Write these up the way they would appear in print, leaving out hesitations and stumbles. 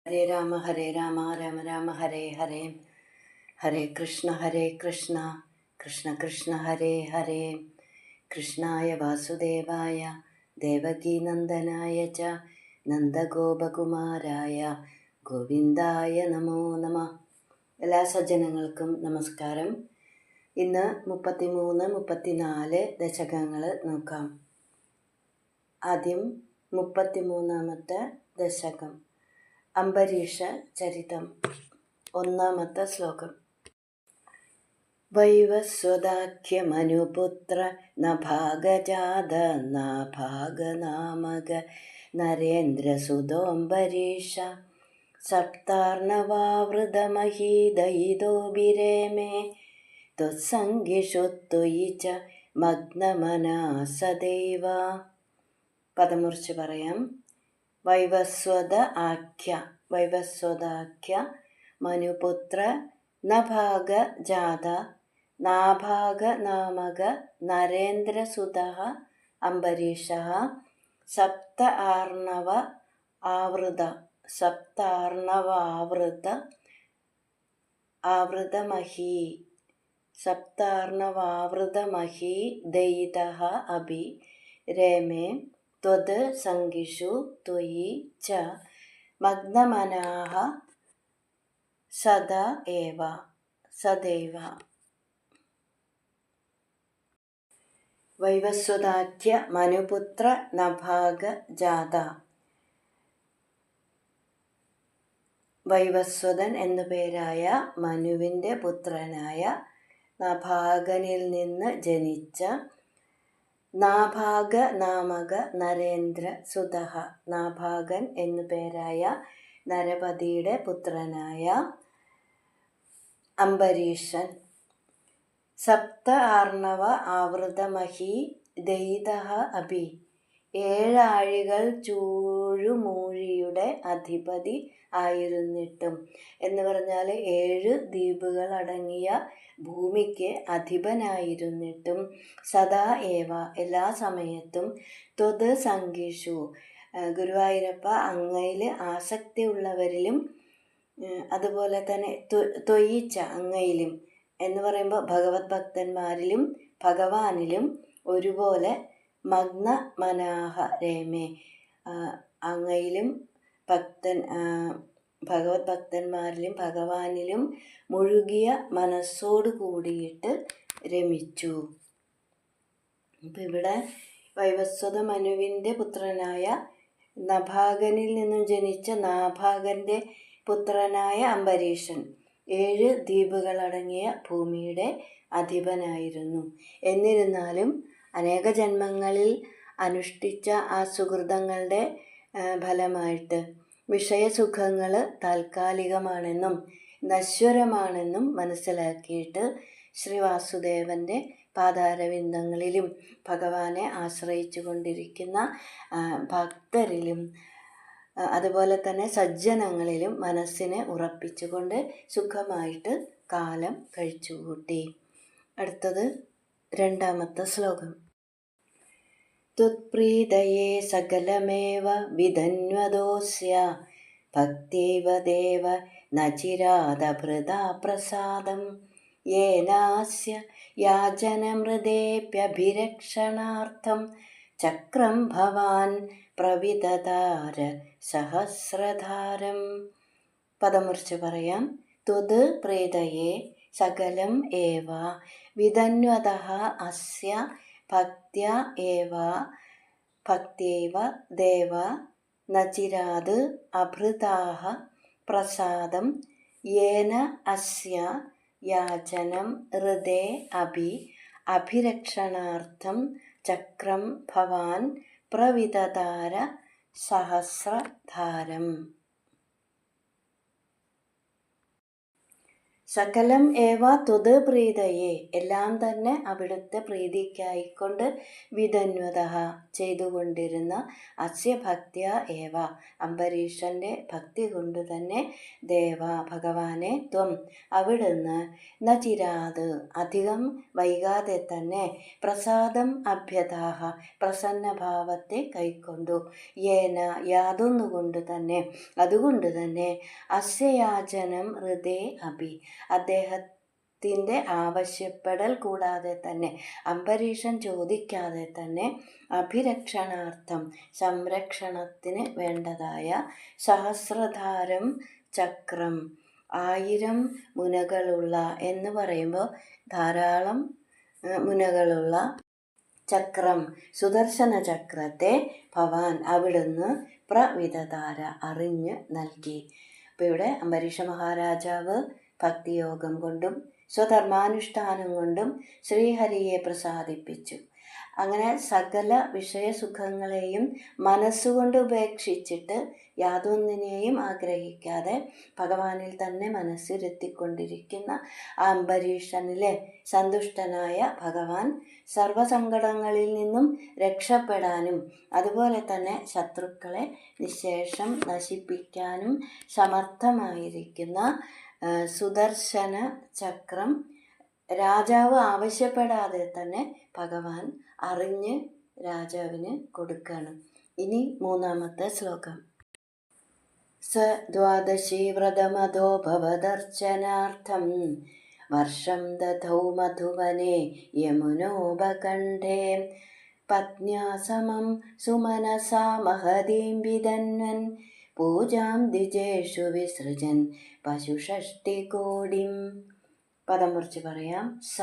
ഹരേ രാമ രാമ രാമ ഹരേ ഹരേ. ഹരേ കൃഷ്ണ കൃഷ്ണ കൃഷ്ണ ഹരേ ഹരേ. കൃഷ്ണായ വാസുദേവായ ദേവകീനന്ദനായ ച നന്ദഗോപകുമാരായ ഗോവിന്ദായ നമോ നമ. എല്ലാ സജ്ജനങ്ങൾക്കും നമസ്കാരം. ഇന്ന് 33, 34 ദശകങ്ങൾ നോക്കാം. ആദ്യം 33ാമത്തെ ദശകം, അംബരീഷ ചരിതം. 1-ാമത്തെ ശ്ലോകം. വൈവസ്വതാഖ്യമനുപുത്ര നഭാഗജാത നാഭാഗനാമക നരേന്ദ്രസുതോംബരീഷ സപ്താർണവാവൃതമഹീദയിതോഭിരേമേ ത്വത്സംഗിഷു ത്വയി ച മഗ്നമനാ സദൈവ. പദമുറിച്ച് പറയാം. വൈവസ്വതാഖ്യ മനുപുത്ര നഭാഗജാത നാഭാഗനാമക നരേന്ദ്രസുതഃ അംബരീഷഃ സപ്താർണവാവൃതമഹീ ദയിതഃ അഭി രേമേ ത്വത് സംഗിഷു ത്വയി ച മഗ്നമനാഃ സദൈവ. വൈവസ്വതാഖ്യ മനുപുത്ര നഭാഗജാത. വൈവസ്വതൻ എന്നു പേരായ മനുവിൻ്റെ പുത്രനായ നഭാഗനിൽ നിന്ന് ജനിച്ച നാഭാഗനാമക നരേന്ദ്രസുതഃ, നാഭാഗൻ എന്നു പേരായ നരപതിയുടെ പുത്രനായ അംബരീഷൻ. സപ്ത ആർണവ ആവൃതമഹീ ദയിതഃ അഭി, 7 ആഴികൾ ചൂഴുമൂഴിയുടെ അധിപതി ആയിരുന്നിട്ടും, എന്ന് പറഞ്ഞാൽ 7 ദ്വീപുകൾ അടങ്ങിയ ഭൂമിക്ക് അധിപനായിരുന്നിട്ടും, സദാ ഏവ എല്ലാ സമയത്തും, ത്വത് സംഗീഷു ഗുരുവായൂരപ്പ അങ്ങയിൽ ആസക്തിയുള്ളവരിലും, അതുപോലെ തന്നെ ത്വയിച്ച അങ്ങയിലും എന്ന് പറയുമ്പോൾ ഭഗവത് ഭക്തന്മാരിലും ഭഗവാനിലും ഒരുപോലെ മഗ്നമനാഃ രേമേ, അങ്ങയിലും ഭഗവത് ഭക്തന്മാരിലും ഭഗവാനിലും മുഴുകിയ മനസ്സോട് കൂടിയിട്ട് രമിച്ചു. അപ്പം ഇവിടെ വൈവസ്വത മനുവിൻ്റെ പുത്രനായ നഭാഗനിൽ നിന്നും ജനിച്ച നാഭാഗൻ്റെ പുത്രനായ അംബരീഷൻ 7 ദ്വീപുകളടങ്ങിയ ഭൂമിയുടെ അധിപനായിരുന്നു. എന്നിരുന്നാലും അനേക ജന്മങ്ങളിൽ അനുഷ്ഠിച്ച ആ സുഹൃതങ്ങളുടെ ഫലമായിട്ട് വിഷയസുഖങ്ങൾ താൽക്കാലികമാണെന്നും നശ്വരമാണെന്നും മനസ്സിലാക്കിയിട്ട് ശ്രീ വാസുദേവൻ്റെ പാദാരവിന്ദങ്ങളിലും ഭഗവാനെ ആശ്രയിച്ചു കൊണ്ടിരിക്കുന്ന ഭക്തരിലും അതുപോലെ തന്നെ സജ്ജനങ്ങളിലും മനസ്സിനെ ഉറപ്പിച്ചുകൊണ്ട് സുഖമായിട്ട് കാലം കഴിച്ചുകൂട്ടി. അടുത്തത് 2-ാമത്തെ ശ്ലോകം. ത്വത്പ്രീതയേ സകലമേവ വിധന്വദോസ്യ ഭക്തൈവ ദേവ നചിരാദഭൃതാ പ്രസാദം യേനാസ്യ യാചനമൃതേപ്യഭിരക്ഷണാർത്ഥം ചക്രം ഭവാൻ പ്രവിദധാര സഹസ്രധാരം. പദമുറിച്ച് പറയാം. ത്വത് പ്രീതയേ സകലം ഏവ വിധന്വതഃ അസ്യ ഭക്ത്യൈവ ദേവ നചിരാത് അഭൃതാഃ പ്രസാദം യേന അസ്യ യാചനം ഹൃദേ അഭിരക്ഷണാർത്ഥം ചക്രം ഭവാൻ പ്രവിദധാര സഹസ്രധാരം. സകലം ഏവ ത്വത് പ്രീതയെ, എല്ലാം തന്നെ അവിടുത്തെ പ്രീതിക്കായിക്കൊണ്ട് വിധന്വത ചെയ്തുകൊണ്ടിരുന്ന അസ്യ ഭക്തിയ ഏവ, അംബരീഷന്റെ ഭക്തി കൊണ്ടു തന്നെ ദേവ ഭഗവാനെ ത്വം അവിടുന്ന് നചിരാത് അധികം വൈകാതെ തന്നെ പ്രസാദം അഭ്യതാഹ പ്രസന്നഭാവത്തെ കൈക്കൊണ്ടു, യേന യാതൊന്നുകൊണ്ട് തന്നെ അതുകൊണ്ട് തന്നെ അസ്യയാചനം ഹൃദേ അഭി അദ്ദേഹത്തിൻ്റെ ആവശ്യപ്പെടൽ കൂടാതെ തന്നെ അംബരീഷൻ ചോദിക്കാതെ തന്നെ അഭിരക്ഷണാർത്ഥം സംരക്ഷണത്തിന് വേണ്ടതായ സഹസ്രധാരം ചക്രം 1000 മുനകളുള്ള എന്ന് പറയുമ്പോൾ ധാരാളം മുനകളുള്ള ചക്രം സുദർശന ചക്രത്തെ ഭവാൻ അവിടുന്ന് പ്രവിതതാര അറിഞ്ഞ് നൽകി. അപ്പോൾ ഇവിടെ അംബരീഷ മഹാരാജാവ് ഭക്തിയോഗം കൊണ്ടും സ്വധർമാനുഷ്ഠാനം കൊണ്ടും ശ്രീഹരിയെ പ്രസാദിപ്പിച്ചു. അങ്ങനെ സകല വിഷയസുഖങ്ങളെയും മനസ്സുകൊണ്ട് ഉപേക്ഷിച്ചിട്ട് യാതൊന്നിനെയും ആഗ്രഹിക്കാതെ ഭഗവാനിൽ തന്നെ മനസ്സിരുത്തിക്കൊണ്ടിരിക്കുന്ന ആ അംബരീഷനിലെ സന്തുഷ്ടനായ ഭഗവാൻ സർവസങ്കടങ്ങളിൽ നിന്നും രക്ഷപ്പെടാനും അതുപോലെ തന്നെ ശത്രുക്കളെ നിശേഷം നശിപ്പിക്കാനും സമർത്ഥമായിരിക്കുന്ന സുദർശന ചക്രം രാജാവ് ആവശ്യപ്പെടാതെ തന്നെ ഭഗവാൻ അറിഞ്ഞ് രാജാവിന് കൊടുക്കണം. ഇനി 3-ാമത്തെ ശ്ലോകം. സ ദ്വാദശി വ്രതമധോ ഭവദർച്ചനാർത്ഥം വർഷം ദധൗ മധുവനെ യമുനോപകണ്ഠേ പത്ന്യാ സമം സുമനസാ മഹതീം വിധന്വൻ പൂജാം ദ്വിജേഷു വിസൃജൻ പശുഷഷ്ടികോടിം. പദം കുറിച്ച് പറയാം. സ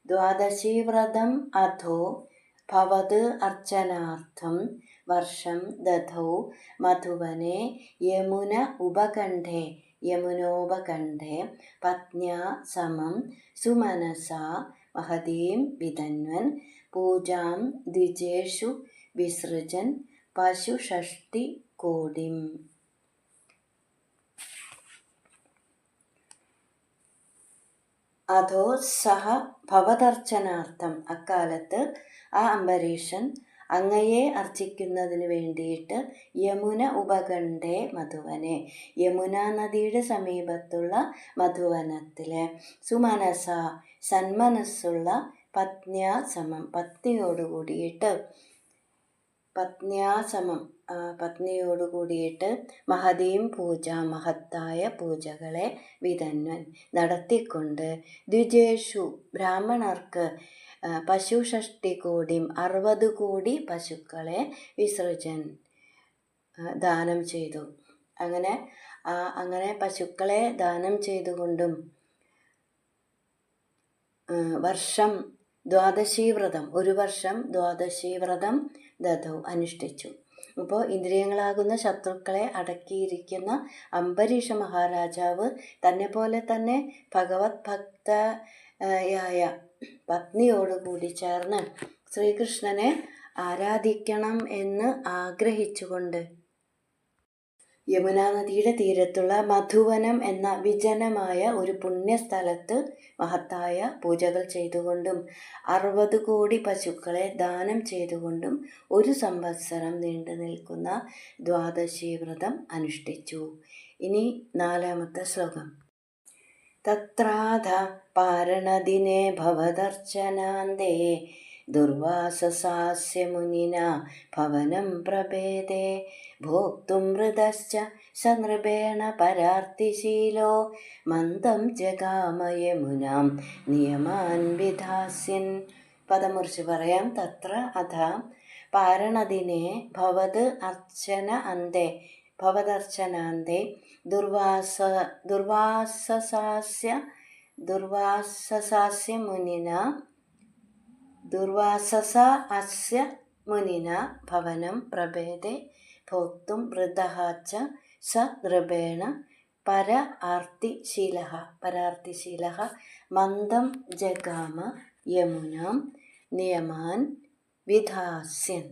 ദ്വാദശി വ്രതം അധോ ഭവത് അർച്ചനാർത്ഥം വർഷം ദധൗ മധുവനെ യമുന ഉപകണ്ഠേ യമുനോപകണ്ഠേ പത്ന്യാ സമം സുമനസാ മഹതീം വിധന്വൻ പൂജാം ദ്വിജേഷു വിസൃജൻ പശുഷഷ്ടികോടിം. അധോ സഹ ഭവതർച്ചനാർത്ഥം, അക്കാലത്ത് ആ അംബരീഷൻ അങ്ങയെ അർച്ചിക്കുന്നതിന് വേണ്ടിയിട്ട് യമുന ഉപകണ്ഠേ മധുവനെ, യമുന നദിയുടെ സമീപത്തുള്ള മധുവനത്തിലെ സുമനസ സന്മനസ്സുള്ള പത്ന്യാ സമം പത്നിയോടുകൂടിയിട്ട് പത്നിയോടുകൂടിയിട്ട് മഹതീം പൂജ മഹത്തായ പൂജകളെ വിധന്വൻ നടത്തിക്കൊണ്ട് ദ്വിജേഷു ബ്രാഹ്മണർക്ക് പശുഷഷ്ടികോടിം 60 കോടി പശുക്കളെ വിസൃജൻ ദാനം ചെയ്തു. അങ്ങനെ പശുക്കളെ ദാനം ചെയ്തുകൊണ്ടും വർഷം ദ്വാദശി വ്രതം, ഒരു വർഷം ദ്വാദശി വ്രതം ദധൗ അനുഷ്ഠിച്ചു. അപ്പോൾ ഇന്ദ്രിയങ്ങളാകുന്ന ശത്രുക്കളെ അടക്കിയിരിക്കുന്ന അംബരീഷ മഹാരാജാവ് തന്നെ പോലെ തന്നെ ഭഗവത് ഭക്തയായ പത്നിയോടുകൂടി ചേർന്ന് ശ്രീകൃഷ്ണനെ ആരാധിക്കണം എന്ന് ആഗ്രഹിച്ചുകൊണ്ട് യമുനാ നദിയുടെ തീരത്തുള്ള മധുവനം എന്ന വിജനമായ ഒരു പുണ്യസ്ഥലത്ത് മഹത്തായ പൂജകൾ ചെയ്തുകൊണ്ടും 60 കോടി പശുക്കളെ ദാനം ചെയ്തുകൊണ്ടും 1 സംവത്സരം നീണ്ടു നിൽക്കുന്ന ദ്വാദശി വ്രതം അനുഷ്ഠിച്ചു. ഇനി 4-ാമത്തെ ശ്ലോകം. തത്രാധ പാരണദിനെ ഭവദർച്ചനാന്തേ ദുർവാസസാസ്യ മുനിനാ ഭവനം പ്രഭേദേ ഭോക്തും മൃതശ്ച സനൃപേണ പരാർത്തിശീലോ മന്ദം ജഗാമ യമുനാം നിയമാൻ വിധാസ്യൻ. പദം മുറിച്ച് പറയാം. തത്ര അധ പാരണദിനെ ഭവദർച്ചനാന്തേ ദുർവാസസാസ്യ മുനിന ഭവനം പ്രഭേദേ ഭോക്തും വൃദ്ധഃ ച സ നൃപേണ പരാർത്തിശീലഃ മന്ദം ജഗാമ യമുനാം നിയമാൻ വിധാസ്യൻ.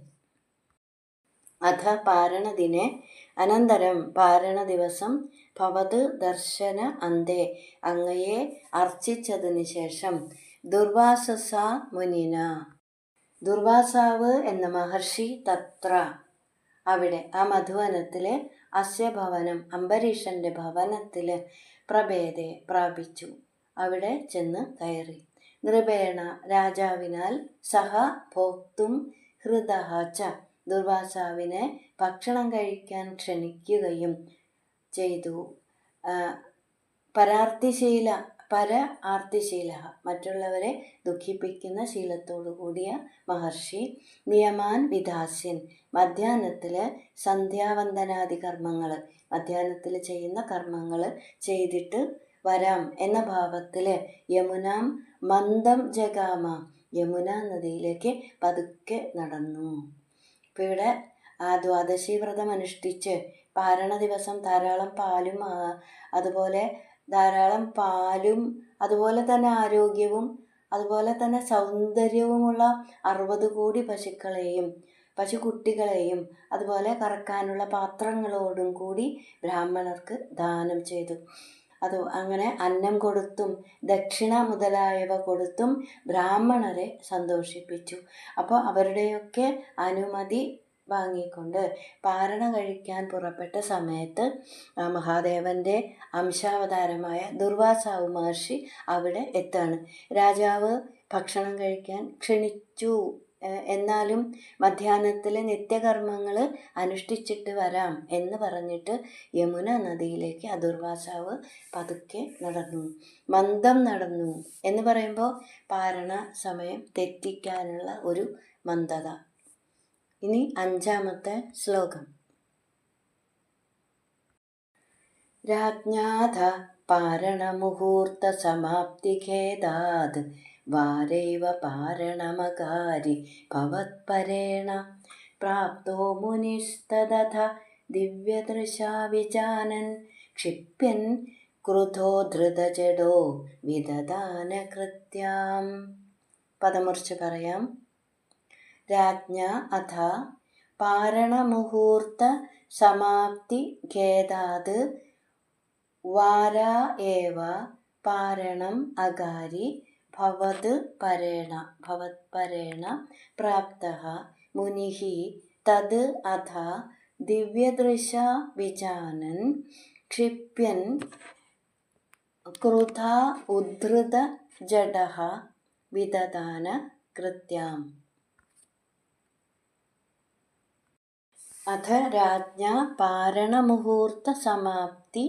അഥ പാരണദിനെ അനന്തരം പാരണദിവസം ഭവത് ദർശന അന്തേ അങ്ങയെ അർച്ചിച്ചതിന് ശേഷം ദുർവാസസ മുനിന ദുർവാസാവ് എന്ന മഹർഷി തത്ര അവിടെ ആ മധുവനത്തിലെ അസ്യ ഭവനം അംബരീഷന്റെ ഭവനത്തില് പ്രഭേദെ പ്രാപിച്ചു. അവിടെ ചെന്ന് കയറി. നൃപേണ രാജാവിനാൽ സഹ ഭോക്തും ഹൃദഃ ച ദുർവാസാവിനെ ഭക്ഷണം കഴിക്കാൻ ക്ഷണിക്കുകയും ചെയ്തു. പര ആർത്തിശീല മറ്റുള്ളവരെ ദുഃഖിപ്പിക്കുന്ന ശീലത്തോടു കൂടിയ മഹർഷി നിയമാൻ വിധാസ്യൻ മധ്യാഹ്നത്തില് സന്ധ്യാവന്ദനാദി കർമ്മങ്ങൾ മധ്യാഹ്നത്തിൽ ചെയ്യുന്ന കർമ്മങ്ങൾ ചെയ്തിട്ട് വരാം എന്ന ഭാവത്തില് യമുനാം മന്ദം ജഗാമ യമുന നദിയിലേക്ക് പതുക്കെ നടന്നു. ഇപ്പം ഇവിടെ ദ്വാദശി വ്രതം അനുഷ്ഠിച്ച് പാരണ ദിവസം ധാരാളം പാലും അതുപോലെ തന്നെ ആരോഗ്യവും അതുപോലെ തന്നെ സൗന്ദര്യവുമുള്ള 60 കോടി പശുക്കുട്ടികളെയും അതുപോലെ കറക്കാനുള്ള പാത്രങ്ങളോടും കൂടി ബ്രാഹ്മണർക്ക് ദാനം ചെയ്തു. അങ്ങനെ അന്നം കൊടുത്തും ദക്ഷിണ മുതലായവ കൊടുത്തും ബ്രാഹ്മണരെ സന്തോഷിപ്പിച്ചു. അപ്പോൾ അവരുടെയൊക്കെ അനുമതി വാങ്ങിക്കൊണ്ട് പാരണ കഴിക്കാൻ പുറപ്പെട്ട സമയത്ത് മഹാദേവന്റെ അംശാവതാരമായ ദുർവാസാവ് മഹർഷി അവിടെ എത്താണ്. രാജാവ് ഭക്ഷണം കഴിക്കാൻ ക്ഷണിച്ചു. എന്നാലും മധ്യാഹ്നത്തിലെ നിത്യകർമ്മങ്ങൾ അനുഷ്ഠിച്ചിട്ട് വരാം എന്ന് പറഞ്ഞിട്ട് യമുന നദിയിലേക്ക് ദുർവാസാവ് പതുക്കെ നടന്നു. മന്ദം നടന്നു എന്ന് പറയുമ്പോൾ പാരണ സമയം തെറ്റിക്കാനുള്ള ഒരു മന്ദത. ഇനി 5ാമത്തെ ശ്ലോകം. രാജ്ഞാഥ പാരണമുഹൂർത്ത സമാപ്തിഖേദാത് വാരൈവ പാരണമകാരി ഭവത്പരേണ പ്രാപ്തോ മുനിസ്തദഥ ദിവ്യദൃശാ വിജാനൻ ക്ഷിപ്യൻ ക്രുധോ ധൃതജഡോ വിദദാനകൃത്യാം. പദമുറിച്ച് പറയാം. രാജ്ഞ അഥ പാരണമുഹൂർത്ത സമാപ്തി ഖേദാത് വാര ഏവ പാരണം അകാരി ഭവത്പരേണ പ്രാപ്തഃ മുനിഃ തത് അഥ ദിവ്യദൃശാ വിജാനൻ ക്ഷിപ്യൻ ക്രുധാ ഉദ്ധൃത ജഡഃ വിദദാന കൃത്യാം. അഥ രാജ്ഞ പാരണമുഹൂർത്ത സമാപ്തി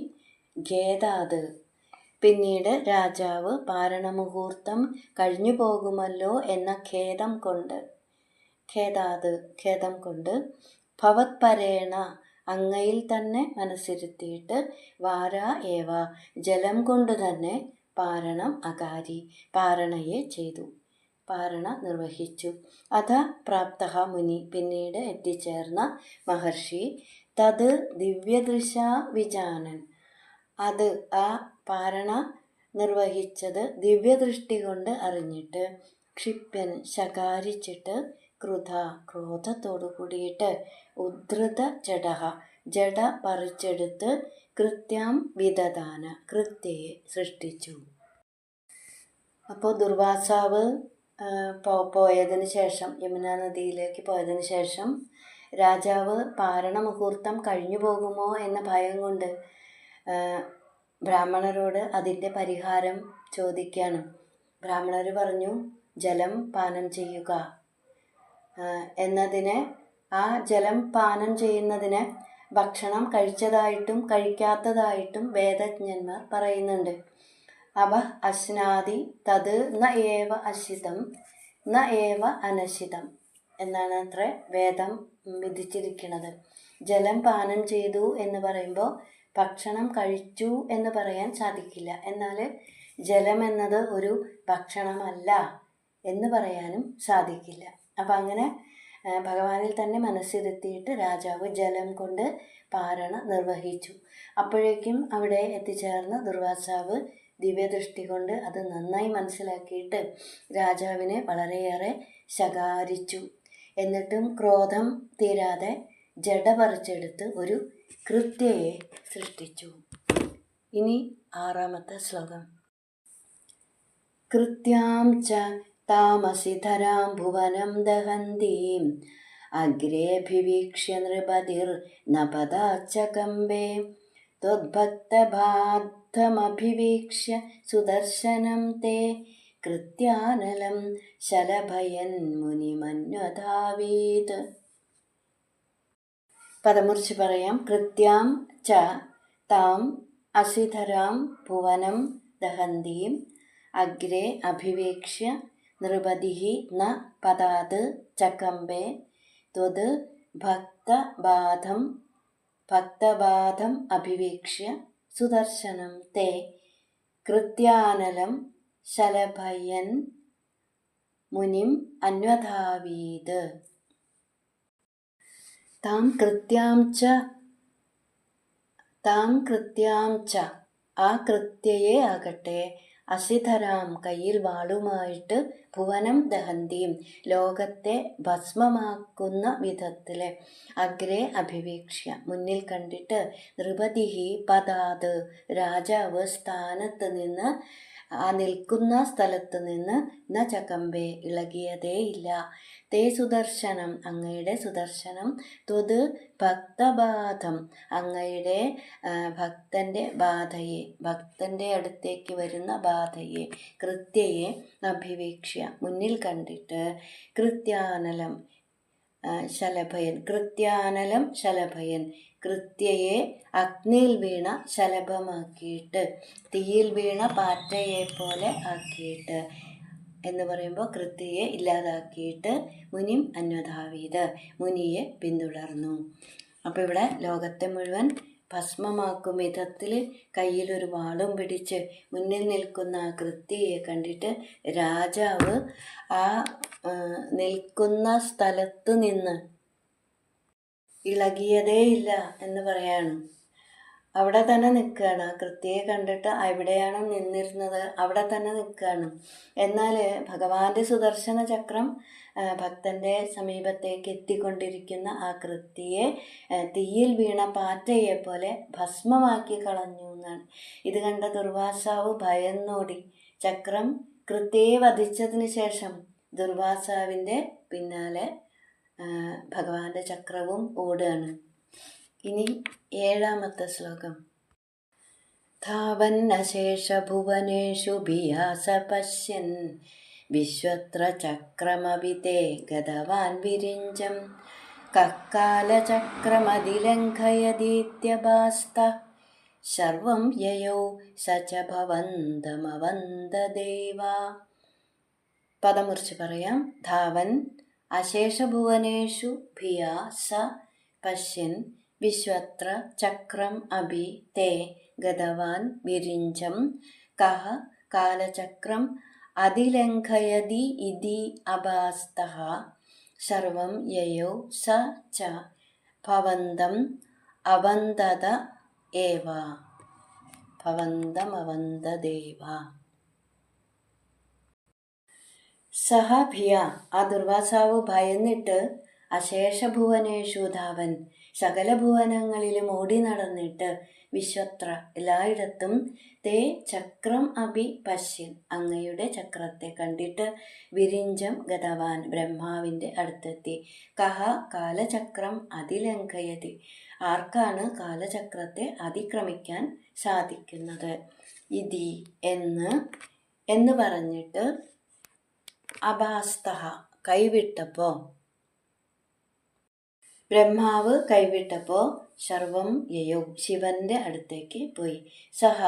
ഖേദാത്. പിന്നീട് രാജാവ് പാരണമുഹൂർത്തം കഴിഞ്ഞു പോകുമല്ലോ എന്ന ഖേദം കൊണ്ട് ഭവത്പരേണ അങ്ങയിൽ തന്നെ മനസ്സിരുത്തിയിട്ട് വാര ഏവ ജലം കൊണ്ട് തന്നെ പാരണം അകാരി പാരണയെ ചെയ്തു, പാരണ നിർവഹിച്ചു. അഥ പ്രാപ്തഃ മുനി പിന്നീട് എത്തിച്ചേർന്ന മഹർഷി തത് ദിവ്യദൃശാ വിജാനൻ അത് ആ പാരണ നിർവഹിച്ചത് ദിവ്യദൃഷ്ടി കൊണ്ട് അറിഞ്ഞിട്ട് ക്ഷിപ്യൻ ശകാരിച്ചിട്ട് ക്രോധത്തോടു കൂടിയിട്ട് ഉദ്ധൃത ജഡ പറിച്ചെടുത്ത് കൃത്യാം വിദദാന കൃത്യയെ സൃഷ്ടിച്ചു. അപ്പോൾ ദുർവാസാവ് പോയതിന് ശേഷം യമുനാ നദിയിലേക്ക് പോയതിന് ശേഷം രാജാവ് പാരണ മുഹൂർത്തം കഴിഞ്ഞു പോകുമോ എന്ന ഭയം കൊണ്ട് ബ്രാഹ്മണരോട് അതിൻ്റെ പരിഹാരം ചോദിക്കുകയാണ്. ബ്രാഹ്മണർ പറഞ്ഞു ജലം പാനം ചെയ്യുക എന്നതിന്, ആ ജലം പാനം ചെയ്യുന്നതിന് ഭക്ഷണം കഴിച്ചതായിട്ടും കഴിക്കാത്തതായിട്ടും വേദജ്ഞന്മാർ പറയുന്നുണ്ട്. അവ അശ്നാദി തത് ന ഏവ അശിതം ന ഏവ അനശിതം എന്നാണ് അത്ര വേദം വിധിച്ചിരിക്കുന്നത്. ജലം പാനം ചെയ്തു എന്ന് പറയുമ്പോൾ ഭക്ഷണം കഴിച്ചു എന്ന് പറയാൻ സാധിക്കില്ല. എന്നാൽ ജലം എന്നത് ഒരു ഭക്ഷണമല്ല എന്ന് പറയാനും സാധിക്കില്ല. അപ്പം അങ്ങനെ ഭഗവാനിൽ തന്നെ മനസ്സിരുത്തിയിട്ട് രാജാവ് ജലം കൊണ്ട് പാരണ നിർവഹിച്ചു. അപ്പോഴേക്കും അവിടെ എത്തിച്ചേർന്ന ദുർവാസാവ് ദിവ്യദൃഷ്ടി കൊണ്ട് അത് നന്നായി മനസ്സിലാക്കിയിട്ട് രാജാവിനെ വളരെയേറെ ശകാരിച്ചു. എന്നിട്ടും ക്രോധം തീരാതെ ജട പറിച്ചെടുത്ത് ഒരു കൃത്യയെ സൃഷ്ടിച്ചു. ഇനി 6-ാമത്തെ ശ്ലോകം. കൃത്യാം ച താമസിധരാം ഭുവനം ദഹന്തീം അഗ്രേഭിവീക്ഷ്യ നൃപതിർനപദാച്ച കമ്പേ ത്വദ്ഭക്തബാദ്ധമഭിവീക്ഷ്യ സുദർശനം തേ കൃത്യാനലം ശലഭയൻ മുനിമന്വധാവീത്. പദമുറിച്ച് പറയാം. കൃത്യാം ച താം അസിധരാം ഭുവനം ദഹന്തീം അഗ്രേ അഭിവേക്ഷ്യ നൃപതിഃ ന പതാത് ചകമ്പേ ത്വത് ഭക്തബാധം അഭിവേക്ഷ്യ സുദർശനം തേ കൃത്യാനലം ശലഭയൻ മുനിം അന്വധാവീത്. താം കൃത്യാം ച ആ കൃത്യയെ ആകട്ടെ അസിധരാം കയ്യിൽ വാളുമായിട്ട് ഭുവനം ദഹന്തീം ലോകത്തെ ഭസ്മമാക്കുന്ന വിധത്തിലെ അഗ്രേ അഭിവേക്ഷ്യ മുന്നിൽ കണ്ടിട്ട് നൃപതിഃ പതാത് രാജാവ് സ്ഥാനത്ത് നിന്ന് ആ നിൽക്കുന്ന സ്ഥലത്ത് നിന്ന് ന ചകമ്പേ ഇളകിയതേയില്ല. തേ സുദർശനം അങ്ങയുടെ സുദർശനം ത്വത് ഭക്തബാധം അങ്ങയുടെ ഭക്തൻ്റെ ബാധയെ ഭക്തൻ്റെ അടുത്തേക്ക് വരുന്ന ബാധയെ കൃത്യയെ അഭിവേക്ഷ്യ മുന്നിൽ കണ്ടിട്ട് കൃത്യാനലം ശലഭയൻ കൃത്യയെ അഗ്നിയിൽ വീണ ശലഭമാക്കിയിട്ട് തീയിൽ വീണ പാറ്റയെ പോലെ ആക്കിയിട്ട് എന്ന് പറയുമ്പോൾ കൃത്യയെ ഇല്ലാതാക്കിയിട്ട് മുനിം അന്വധാവീത് മുനിയെ പിന്തുടർന്നു. അപ്പോൾ ഇവിടെ ലോകത്തെ മുഴുവൻ ഭസ്മമാക്കും വിധത്തിൽ കയ്യിലൊരു വാളും പിടിച്ച് മുന്നിൽ നിൽക്കുന്ന ആ കൃത്യയെ കണ്ടിട്ട് രാജാവ് ആ നിൽക്കുന്ന സ്ഥലത്ത് നിന്ന് ഇളകിയതേയില്ല എന്ന് പറയാണ്. അവിടെ തന്നെ നിൽക്കുകയാണ്. ആ കൃത്യയെ കണ്ടിട്ട് എവിടെയാണോ നിന്നിരുന്നത് അവിടെ തന്നെ നിൽക്കുകയാണ്. എന്നാൽ ഭഗവാന്റെ സുദർശന ചക്രം ഭക്തൻ്റെ സമീപത്തേക്ക് എത്തിക്കൊണ്ടിരിക്കുന്ന ആ കൃത്യയെ തീയിൽ വീണ പാറ്റയെ പോലെ ഭസ്മമാക്കി കളഞ്ഞു എന്നാണ്. ഇത് കണ്ട ദുർവാസാവ് ഭയന്നോടി. ചക്രം കൃത്യയെ വധിച്ചതിന് ശേഷം ദുർവാസാവിൻ്റെ പിന്നാലെ ഭഗവാന്റെ ചക്രവും ഓടുകയാണ്. ഇനി 7-ാമത്തെ ശ്ലോകം. ധാവന്നശേഷഭുവനേഷു ഭിയാസ പശ്യൻ വിശ്വത്ര ചക്രമപി തേ ഗതവാൻ വിരിഞ്ചം കക്കാലചക്രമതിലംഘയതീത്യഭാസ്ത സർവം യയൗ സ ച ഭവന്തമവന്തദേവ. പദമുറിച്ച് പറയാം. ധാവൻ അശേഷഭുവനേഷു ഭിയാ സ പശ്യൻ വിശ്വത്ര ചക്രം അഭി തേ ഗതവാൻ വിരിഞ്ചം കഹ കാലചക്രം അതിലംഘയതി ഇതി അഭാസ്തഃ സർവം യയൗ സ ച ഭവന്തം അവന്തത ഏവ. ഭവന്തമവന്തദേവ. സഹ ഭിയ ആ ദുർവാസാവ് ഭയന്നിട്ട് അശേഷഭുവനേഷു ധാവൻ സകല ഭുവനങ്ങളിലും ഓടി നടന്നിട്ട് വിശ്വത്ര എല്ലായിടത്തും തേ ചക്രം അഭി പശ്യൻ അങ്ങയുടെ ചക്രത്തെ കണ്ടിട്ട് വിരിഞ്ചം ഗതവാൻ ബ്രഹ്മാവിൻ്റെ അടുത്തെത്തി. കഹ കാലചക്രം അതിലംഘയതി ആർക്കാണ് കാലചക്രത്തെ അതിക്രമിക്കാൻ സാധിക്കുന്നത്. ഇതി എന്ന് പറഞ്ഞിട്ട് അഭാസ്തഃ കൈവിട്ടപ്പോൾ ബ്രഹ്മാവ് കൈവിട്ടപ്പോൾ സർവം യയൗ ശിവന്റെ അടുത്തേക്ക് പോയി. സഹ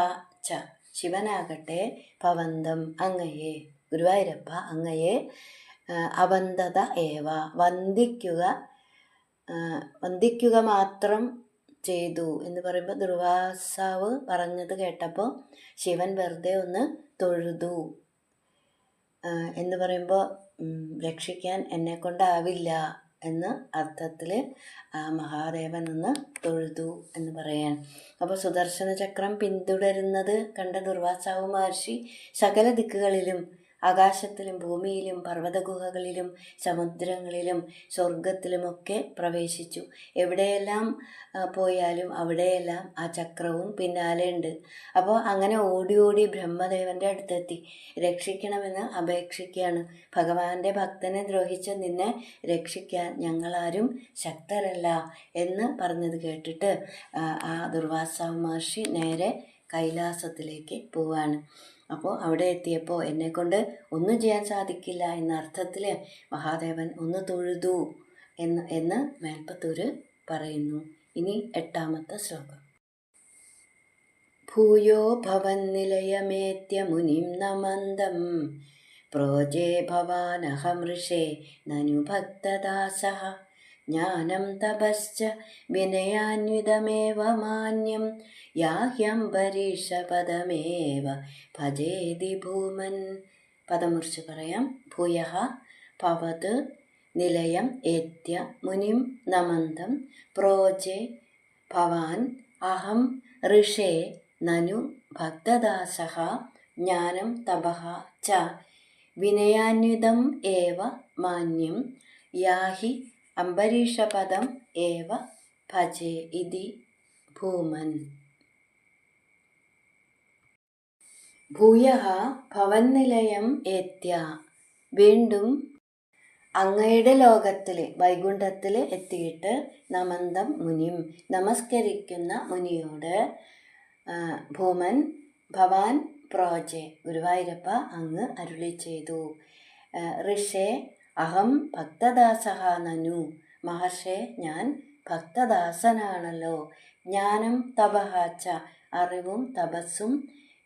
ച ശിവനാകട്ടെ ഭവന്തം അങ്ങയെ ഗുരുവായൂരപ്പ അങ്ങയെ അവന്തത ഏവ വന്ദിക്കുക മാത്രം ചെയ്തു എന്ന് പറയുമ്പോൾ ദുർവാസാവ് പറഞ്ഞത് കേട്ടപ്പോൾ ശിവൻ വെറുതെ ഒന്ന് തൊഴുതു എന്ന് പറയുമ്പോൾ രക്ഷിക്കാൻ എന്നെക്കൊണ്ടാവില്ല എന്ന അർത്ഥത്തിൽ മഹാദേവൻ ഒന്ന് തൊഴുതു എന്ന് പറയാൻ. അപ്പോൾ സുദർശന ചക്രം പിന്തുടരുന്നത് കണ്ട ദുർവാസാവ് മഹർഷി സകല ദിക്കുകളിലും ആകാശത്തിലും ഭൂമിയിലും പർവ്വതഗുഹകളിലും സമുദ്രങ്ങളിലും സ്വർഗത്തിലുമൊക്കെ പ്രവേശിച്ചു. എവിടെയെല്ലാം പോയാലും അവിടെയെല്ലാം ആ ചക്രവും പിന്നാലെ ഉണ്ട്. അപ്പോൾ അങ്ങനെ ഓടി ഓടി ബ്രഹ്മദേവൻ്റെ അടുത്തെത്തി രക്ഷിക്കണമെന്ന് അപേക്ഷിക്കുകയാണ്. ഭഗവാന്റെ ഭക്തനെ ദ്രോഹിച്ച നിന്നെ രക്ഷിക്കാൻ ഞങ്ങളാരും ശക്തരല്ല എന്ന് പറഞ്ഞത് കേട്ടിട്ട് ആ ദുർവാസ മഹർഷി നേരെ കൈലാസത്തിലേക്ക് പോവാണ്. അപ്പോൾ അവിടെ എത്തിയപ്പോൾ എന്നെക്കൊണ്ട് ഒന്നും ചെയ്യാൻ സാധിക്കില്ല എന്ന അർത്ഥത്തിൽ മഹാദേവൻ ഒന്ന് തൊഴുതു എന്ന് മേൽപ്പത്തൂര് പറയുന്നു. ഇനി 8ാമത്തെ ശ്ലോകം. ഭൂയോ ഭവന്നിലയമേത്യ മുനിം നമന്തം പ്രോജേ ഭവാനഹമൃഷേ നനു ഭക്തദാസഃ ജ്ഞാനം തപശ്ച വിനയാന്വിതമേവ മാന്യം യാഹ്യംബരീഷപദമേവ ഭജേതി ഭൂമൻ. പദം മുറിച്ച് പറയാം. ഭൂയഃ ഭവത് നിലയം ഏത്യ മുനിം നമന്തം പ്രോജേ ഭവാൻ അഹം ഋഷേ നനു ഭക്തദാസഃ ജ്ഞാനം തപഃ ച വിനയാന്വിതം ഏവ മാന്യം യാഹി അംബരീഷപദം ഏവ ഭജേ ഇതി ഭൂമൻ. ഭൂയഃ ഭവന്നിലയം ഏത്യ, വീണ്ടും അങ്ങയുടെ ലോകത്തിൽ വൈകുണ്ഠത്തിൽ എത്തിയിട്ട് നമന്തം മുനിം, നമസ്കരിക്കുന്ന മുനിയോട് ഭൂമൻ ഭവാൻ പ്രോജെ, ഗുരുവായൂരപ്പ അങ്ങ് അരുളി ചെയ്തു. ഋഷേ അഹം ഭക്തദാസഃ നനു, മഹർഷേ ഞാൻ ഭക്തദാസനാണല്ലോ. ജ്ഞാനം തപഃ ച, അറിവും തപസ്സും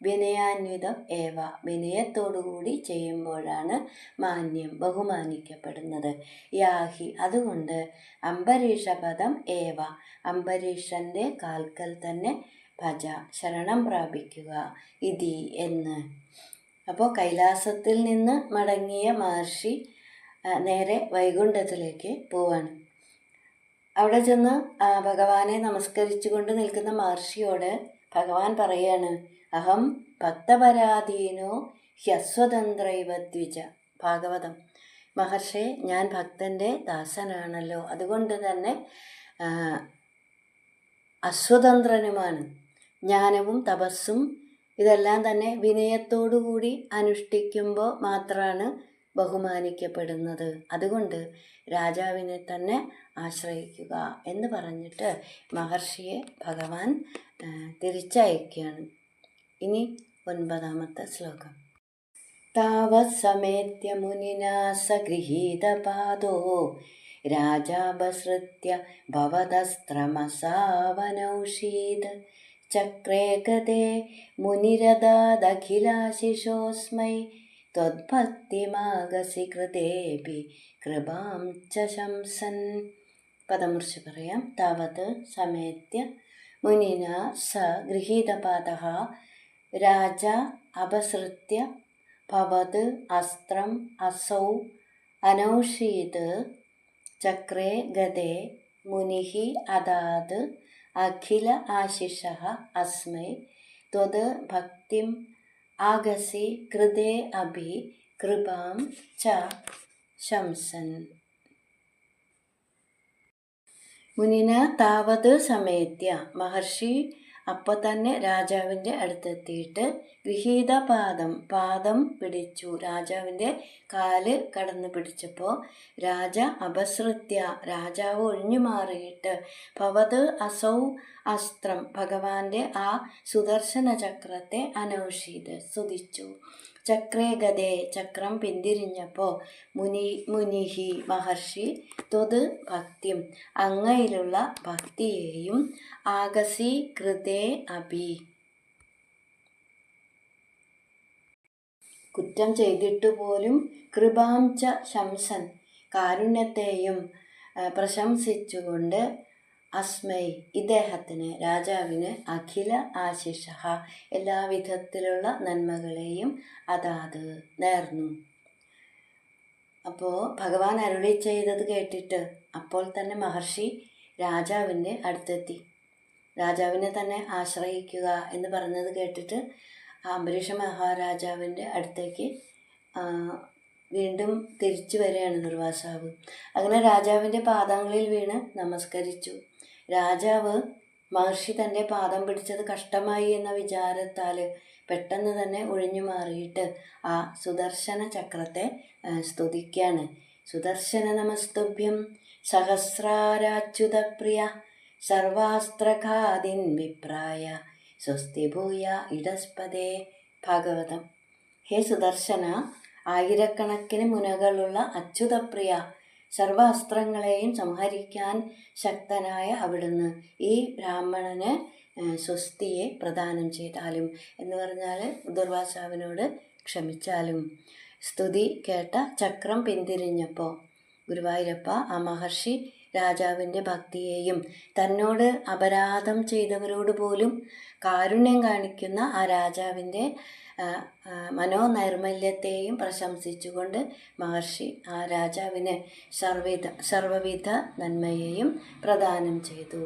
വിനയാന്വിതം ഏവ, വിനയത്തോടുകൂടി ചെയ്യുമ്പോഴാണ് മാന്യം, ബഹുമാനിക്കപ്പെടുന്നത്. യാഹി, അതുകൊണ്ട് അംബരീഷപദം ഏവ, അംബരീഷൻ്റെ കാൽക്കൽ തന്നെ ഭജ, ശരണം പ്രാപിക്കുക. ഇതി എന്ന്. അപ്പോൾ കൈലാസത്തിൽ നിന്ന് മടങ്ങിയ മഹർഷി നേരെ വൈകുണ്ഠത്തിലേക്ക് പോവാണ്. അവിടെ ചെന്ന് ഭഗവാനെ നമസ്കരിച്ചു കൊണ്ട് നിൽക്കുന്ന മഹർഷിയോട് ഭഗവാൻ പറയാണ്, അഹം ഭക്തപരാധീനോ ഹ്യസ്വതന്ത്രൈവ ദ്വിജ. ഭാഗവതം. മഹർഷേ, ഞാൻ ഭക്തൻ്റെ ദാസനാണല്ലോ, അതുകൊണ്ട് തന്നെ അസ്വതന്ത്രനുമാണ്. ജ്ഞാനവും തപസ്സും ഇതെല്ലാം തന്നെ വിനയത്തോടുകൂടി അനുഷ്ഠിക്കുമ്പോൾ മാത്രമാണ് ബഹുമാനിക്കപ്പെടുന്നത്. അതുകൊണ്ട് രാജാവിനെ തന്നെ ആശ്രയിക്കുക എന്ന് പറഞ്ഞിട്ട് മഹർഷിയെ ഭഗവാൻ തിരിച്ചയക്കുകയാണ്. ഇനി 9ാമത്തെ ശ്ലോകം. താവത് സമേത്യ മുനിനാ സഗൃഹീതപാദോ രാജാപസൃത്യ ഭവതസ്ത്രമസാവനൗഷീത് ചക്രേ ഗതേ മുനിരദാദഖിലാശിഷോസ്മൈ ത്വദ്ഭക്തിമാഗസി കൃതേപി കൃപാം ച ശംസൻ. പദം മുറിച്ച് പറയാം. താവത് സമേത്യ മുനിനാ സ ഗൃഹീതപാദഃ രാജ അപസൃത്യ ഭവത് അസ്ത്രം അസൗ അനൗഷീത് ചക്രേ ഗതേ മുനിഃ അദാത് അഖില ആശിഷഃ അസ്മൈ ത്വത് ഭക്തിം ആഗസി കൃതേ അഭി കൃപാം ച ശംസൻ. മുനിന താവത് സമേത്യ, മഹർഷി അപ്പോൾ തന്നെ രാജാവിൻ്റെ അടുത്തെത്തിയിട്ട് പാദം പിടിച്ചു. രാജാവിൻ്റെ കാല് കടന്നു പിടിച്ചപ്പോൾ രാജ അപസൃത്യ, രാജാവ് ഒഴിഞ്ഞു മാറിയിട്ട് ഭവത് അസൗ അസ്ത്രം, ഭഗവാന്റെ ആ സുദർശന ചക്രത്തെ അനൗഷീത്, സ്തുതിച്ചു. ചക്രേ ഗതേ, ചക്രം പിന്തിരിഞ്ഞപ്പോൾ മുനിഹി, മഹർഷി ത്വത് ഭക്തിം, അങ്ങയിലുള്ള ഭക്തിയെയും ആഗസി കൃതേ അഭി, കുറ്റം ചെയ്തിട്ടു പോലും കൃപാം ച ശംസൻ, കാരുണ്യത്തെയും പ്രശംസിച്ചുകൊണ്ട് അസ്മൈ, ഇദ്ദേഹത്തിന്, രാജാവിന് അഖില ആശിഷ, എല്ലാവിധത്തിലുള്ള നന്മകളെയും അതാത് നേർന്നു. അപ്പോൾ ഭഗവാൻ അരുളി ചെയ്തത് കേട്ടിട്ട് അപ്പോൾ തന്നെ മഹർഷി രാജാവിൻ്റെ അടുത്തെത്തി. രാജാവിനെ തന്നെ ആശ്രയിക്കുക എന്ന് പറഞ്ഞത് കേട്ടിട്ട് അംബരീഷ മഹാരാജാവിൻ്റെ അടുത്തേക്ക് വീണ്ടും തിരിച്ചു വരികയാണ് ദുർവാസാവ്. അങ്ങനെ രാജാവിൻ്റെ പാദങ്ങളിൽ വീണ് നമസ്കരിച്ചു. രാജാവ് മഹർഷി തൻ്റെ പാദം പിടിച്ചത് കഷ്ടമായി എന്ന വിചാരത്താൽ പെട്ടെന്ന് തന്നെ ഒഴിഞ്ഞു മാറിയിട്ട് ആ സുദർശന ചക്രത്തെ സ്തുതിക്കുകയാണ്. സുദർശന നമസ്തുഭ്യം സഹസ്രാരാച്യുതപ്രിയ സർവാസ്ത്രഘാതിൻ വിപ്രായ സ്വസ്തി ഭൂയ ഇടസ്പദേ. ഭാഗവതം. ഹേ സുദർശന, ആയിരക്കണക്കിന് മുനകളുള്ള അച്യുതപ്രിയ, സർവ അസ്ത്രങ്ങളെയും സംഹരിക്കാൻ ശക്തനായ അവിടുന്ന് ഈ ബ്രാഹ്മണന് സ്വസ്തിയെ പ്രദാനം ചെയ്താലും, എന്ന് പറഞ്ഞാൽ ദുർവാസാവിനോട് ക്ഷമിച്ചാലും. സ്തുതി കേട്ട ചക്രം പിന്തിരിഞ്ഞപ്പോൾ ഗുരുവായൂരപ്പ ആ മഹർഷി രാജാവിൻ്റെ ഭക്തിയെയും തന്നോട് അപരാധം ചെയ്തവരോട് പോലും കാരുണ്യം കാണിക്കുന്ന ആ രാജാവിൻ്റെ മനോനൈർമല്യത്തെയും പ്രശംസിച്ചുകൊണ്ട് മഹർഷി ആ രാജാവിന് സർവവിധ നന്മയെയും പ്രദാനം ചെയ്തു.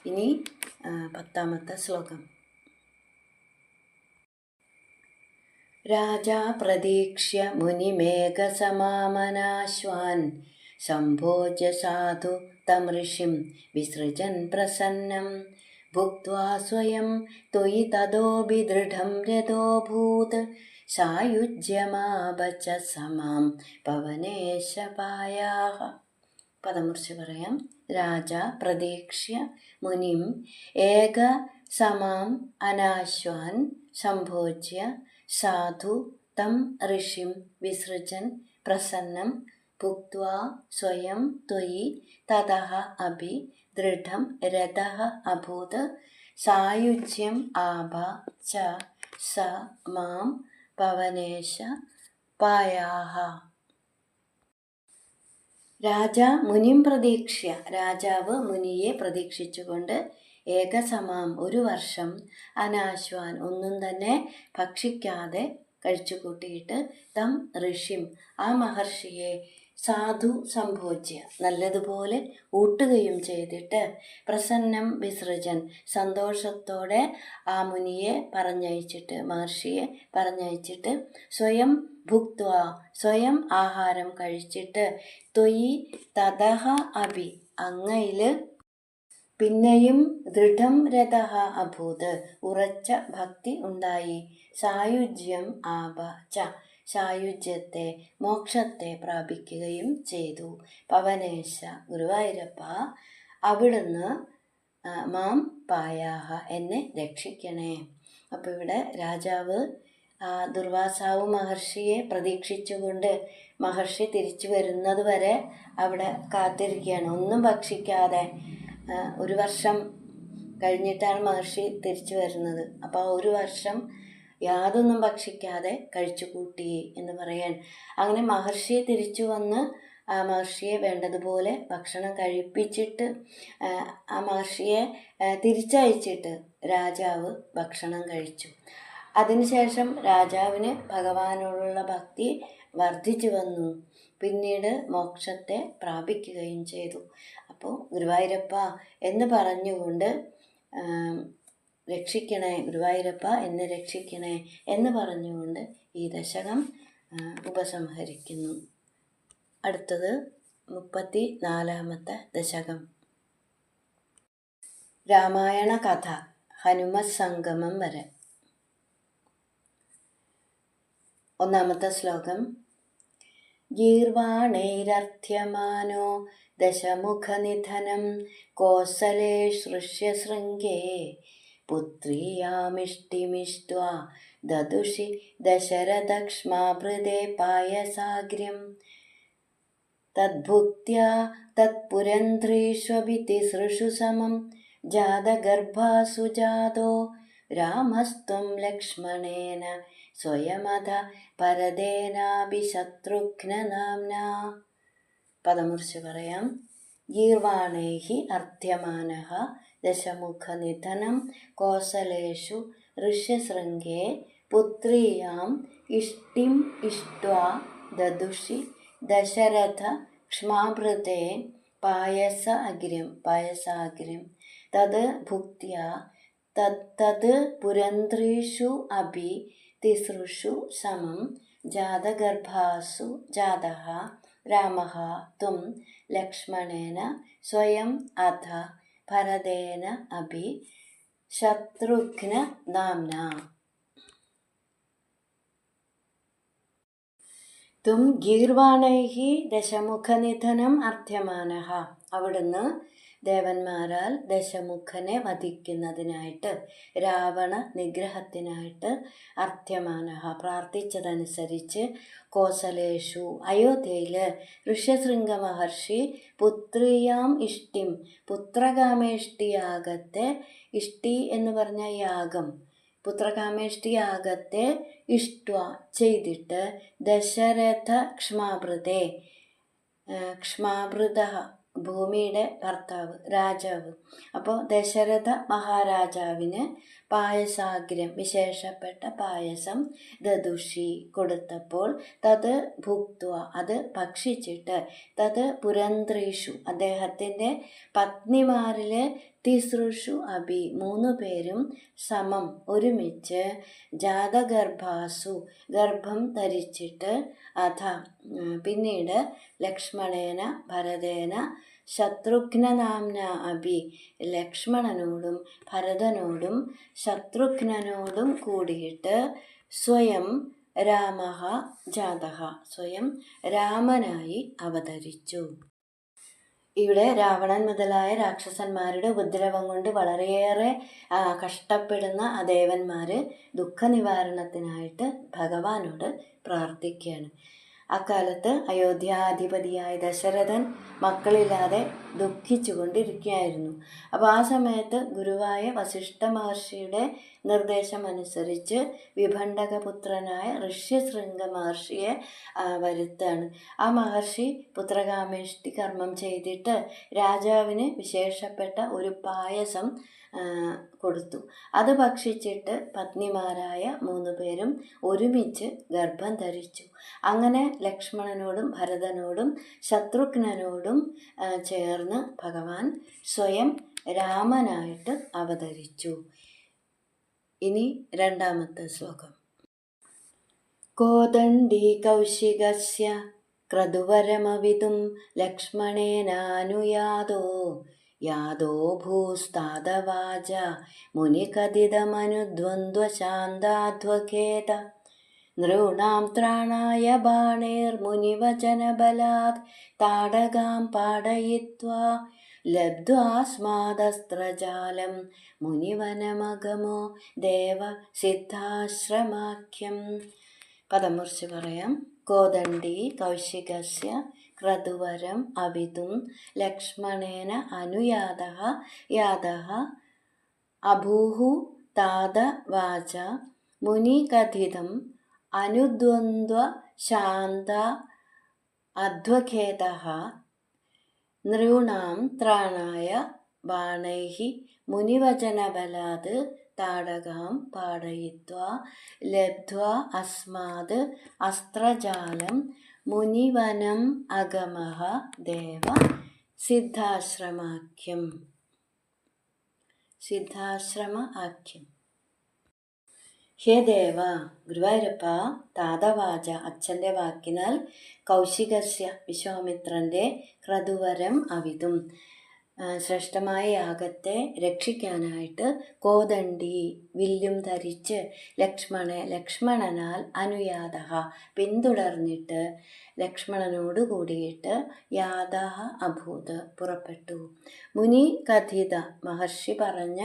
ഇനി 10ാമത്തെ ശ്ലോകം. രാജാ പ്രതീക്ഷ്യ മുനിമേഘസമാമനാശ്വാൻ സംഭോജ്യ സാധു തം ഋഷിം വിസൃജൻ പ്രസന്നം ഭുക്ത്വാ സ്വയം ത്വയി തതോപി ദൃഢം രഥോഭൂത് സായുജ്യമാപച സമാം പവനേശപായാഹ. പദമുറിച്ച് പറയാം. രാജ പ്രതീക്ഷ്യ മുനിം ഏക സമാം അനാശ്വാൻ സംഭോജ്യ സാധു തം ഋഷിം വിസൃജൻ പ്രസന്നം ഭുക്ത്വാ സ്വയം ത്വയി തതഃ അഭി ദൃഢം രഥഃ അഭൂത് സായുജ്യം ആഭ ച സ മാം പവനേശ പായാഹ. രാജ മുനിം പ്രതീക്ഷ്യ, രാജാവ് മുനിയെ പ്രതീക്ഷിച്ചുകൊണ്ട് ഏകസമാം 1 വർഷം അനാശ്വാൻ ഒന്നും തന്നെ ഭക്ഷിക്കാതെ കഴിച്ചുകൂട്ടിയിട്ട് തം ഋഷിം ആ മഹർഷിയെ സാധു സംഭോജ്യ നല്ലതുപോലെ ഊട്ടുകയും ചെയ്തിട്ട് പ്രസന്നം വിസൃജൻ സന്തോഷത്തോടെ ആ മുനിയെ പറഞ്ഞയച്ചിട്ട് മഹർഷിയെ പറഞ്ഞയച്ചിട്ട് സ്വയം ഭുക്ത്വ സ്വയം ആഹാരം കഴിച്ചിട്ട് ത്വയി തതഃ അഭി അങ്ങയിൽ പിന്നെയും ദൃഢം രഥഃ അഭൂത് ഉറച്ച ഭക്തി ഉണ്ടായി സായുജ്യം ആപ ച സായുജ്യത്തെ മോക്ഷത്തെ പ്രാപിക്കുകയും ചെയ്തു. പവനേശ ഗുരുവായൂരപ്പ അവിടുന്ന് മാം പായാഹ എന്നെ രക്ഷിക്കണേ. അപ്പോൾ ഇവിടെ രാജാവ് ദുർവാസാവ് മഹർഷിയെ പ്രതീക്ഷിച്ചുകൊണ്ട് മഹർഷി തിരിച്ചു വരുന്നത് വരെ അവിടെ കാത്തിരിക്കുകയാണ്. ഒന്നും ഭക്ഷിക്കാതെ 1 വർഷം കഴിഞ്ഞിട്ടാണ് മഹർഷി തിരിച്ചു വരുന്നത്. അപ്പോൾ 1 വർഷം യാതൊന്നും ഭക്ഷിക്കാതെ കഴിച്ചു കൂട്ടി എന്ന് പറയാൻ. അങ്ങനെ മഹർഷി തിരിച്ചു വന്ന് ആ മഹർഷിയെ വേണ്ടതുപോലെ ഭക്ഷണം കഴിപ്പിച്ചിട്ട് ആ മഹർഷിയെ തിരിച്ചയച്ചിട്ട് രാജാവ് ഭക്ഷണം കഴിച്ചു. അതിനുശേഷം രാജാവിന് ഭഗവാനോടുള്ള ഭക്തി വർദ്ധിച്ചു വന്നു. പിന്നീട് മോക്ഷത്തെ പ്രാപിക്കുകയും ചെയ്തു. അപ്പോൾ ഗുരുവായൂരപ്പ എന്ന് പറഞ്ഞുകൊണ്ട് രക്ഷിക്കണേ ഗുരുവായൂരപ്പ എന്നെ രക്ഷിക്കണേ എന്ന് പറഞ്ഞുകൊണ്ട് ഈ ദശകം ഉപസംഹരിക്കുന്നു. അടുത്തത് 34ാമത്തെ ദശകം. രാമായണ കഥ ഹനുമത് സംഗമം വരെ. 1ാമത്തെ ശ്ലോകം. ഗീർവാണൈരർത്ഥ്യമാനോ ദശമുഖനിധനം കോസലേ ശൃശ്യശൃംഗേ പുത്രീയാമിഷ്ടിമിഷ്ട്വാ ദദുഷി ദശരഥക്ഷ്മാഭൃതേ പായസാഗ്ര്യം തദ്ഭുക്ത്യാ തത്പുരന്ധ്രീഷ്വപി തിസൃഷു സമം ജാതഗർഭാസു ജാതോ രാമസ്ത്വം ലക്ഷ്മണേന സ്വയമത പരദേനാഭി ശത്രുഘ്നനാംനാ. പദമുറിച്ച് പറയാം. ഗീർവാണൈഹി അർത്ഥ്യമാനഃ ദശമുഖനിധനം കോസലേഷു ഋഷ്യശൃംഗേ പുത്രീയാം ഇഷ്ടിം ഇഷ്ട്വാ ദദുഷി ദശരഥ ക്ഷ്മാഭൃതേ പായസാഗ്ര്യം തത് ഭുക്ത്യാ തത് പുരന്ധ്രീഷു അഭി തിസൃഷു സമം जातगर्भासु जातः रामः त्वं लक्ष्मणेन स्वयम् अथ भरतेन अपि शत्रुघ्ननाम्ना തും ഗീർവാണൈഹി ദശമുഖനിധനം അർത്ഥ്യമാനഃ. അവിടുന്ന് ദേവന്മാരാൽ ദശമുഖനെ വധിക്കുന്നതിനായിട്ട്, രാവണ നിഗ്രഹത്തിനായിട്ട് അർത്ഥ്യമാനഃ പ്രാർത്ഥിച്ചതനുസരിച്ച് കോസലേഷു അയോധ്യയിൽ ഋഷ്യശൃംഗ മഹർഷി പുത്രിയാം ഇഷ്ടിം പുത്രകാമേഷ്ടിയാഗത്തെ, ഇഷ്ടി എന്ന് പറഞ്ഞ യാഗം, പുത്രകാമേഷ്ടി യാഗത്തെ ഇഷ്ട്വ ചെയ്തിട്ട് ദശരഥ ക്ഷ്മാഭൃതേ, ക്ഷ്മാഭൃത ഭൂമിയുടെ ഭർത്താവ്, രാജാവ്. അപ്പോൾ ദശരഥ മഹാരാജാവിന് പായസാഗ്രം, വിശേഷപ്പെട്ട പായസം ദദുഷി കൊടുത്തപ്പോൾ തത് ഭുക്ത്വ അത് ഭക്ഷിച്ചിട്ട്, തത് പുരന്ത്രീഷു അദ്ദേഹത്തിൻ്റെ പത്നിമാരിലെ തിസൃഷു അഭി 3 പേരും സമം ഒരുമിച്ച് ജാതഗർഭാസു ഗർഭം ധരിച്ചിട്ട്, അഥ പിന്നീട് ലക്ഷ്മണേന ഭരതേന ശത്രുഘ്നനാംന അഭി ലക്ഷ്മണനോടും ഭരതനോടും ശത്രുഘ്നനോടും കൂടിയിട്ട് സ്വയം രാമഃ ജാതഃ സ്വയം രാമനായി അവതരിച്ചു. ഇവിടെ രാവണൻ മുതലായ രാക്ഷസന്മാരുടെ ഉപദ്രവം കൊണ്ട് വളരെയേറെ കഷ്ടപ്പെടുന്ന ആ ദേവന്മാർ ദുഃഖനിവാരണത്തിനായിട്ട് ഭഗവാനോട് പ്രാർത്ഥിക്കുകയാണ്. അക്കാലത്ത് അയോധ്യാധിപതിയായ ദശരഥൻ മക്കളില്ലാതെ ദുഃഖിച്ചു കൊണ്ടിരിക്കുകയായിരുന്നു. അപ്പോൾ ആ സമയത്ത് ഗുരുവായ വസിഷ്ഠ മഹർഷിയുടെ നിർദ്ദേശമനുസരിച്ച് വിഭണ്ഡകപുത്രനായ ഋഷ്യശൃംഗ മഹർഷിയെ വരുത്താണ്. ആ മഹർഷി പുത്രകാമേഷ്ടി കർമ്മം ചെയ്തിട്ട് രാജാവിന് വിശേഷപ്പെട്ട ഒരു പായസം കൊടുത്തു. അത് ഭക്ഷിച്ചിട്ട് പത്നിമാരായ 3 പേരും ഒരുമിച്ച് ഗർഭം ധരിച്ചു. അങ്ങനെ ലക്ഷ്മണനോടും ഭരതനോടും ശത്രുഘ്നനോടും ചേർന്ന് ഭഗവാൻ സ്വയം രാമനായിട്ട് അവതരിച്ചു. ഇനി 2ാമത്തെ ശ്ലോകം. കോദണ്ഡീ കൗശികസ്യ ക്രതുവരമവിതും ലക്ഷ്മണേനാനുയാതോ യാദോ ഭൂസ്താദവാച മുനികഥിതമനുദ്വന്ദ്വശാന്താധ്വഖേത നൃണാം ത്രാണായ ബാണേർമുനിവചനബലാത് താടകാം പാടയിത്വാ ലബ്ധ്വാസ്മാദസ്ത്രജാലം മുനിവനമഗമോ ദേവ സിദ്ധാശ്രമാഖ്യം. പദം മുറിച്ച് പറയാം. കോദണ്ഡി കൗശികസ്യ ക്രതുവരം അവിതും ലക്ഷ്മണേന അനുയാതഃ യാതഃ അഭൂഹു താത വാച മുനികഥിതം അനുദ്വന്ദ്വ ശാന്ത അധ്വഖേതഃ നൃണാം ത്രാണായ ബാണൈഃ മുനിവചനബലാത് താടകാം പാടയിത്വാ ലബ്ധ്വാ അസ്മാത് അസ്ത്രജാലം മുനിവനം അഗമഃ ദേവ സിദ്ധാശ്രമാഖ്യം. സിദ്ധാശ്രമ ആഖ്യം. ഹേ ദേവ, ഗുരുവായൂരപ്പ, താതവാച അച്ഛൻ്റെ വാക്കിനാൽ, കൗശികസ്യ വിശ്വാമിത്രൻ്റെ ക്രതുവരം അവിതും ശ്രേഷ്ഠമായ യാഗത്തെ രക്ഷിക്കാനായിട്ട് കോദണ്ഡി വില്ലും ധരിച്ച് ലക്ഷ്മണനാൽ അനുയാതഃ പിന്തുടർന്നിട്ട് ലക്ഷ്മണനോട് കൂടിയിട്ട് യാതഃ അഭൂത് പുറപ്പെട്ടു. മുനി കഥിത മഹർഷി പറഞ്ഞ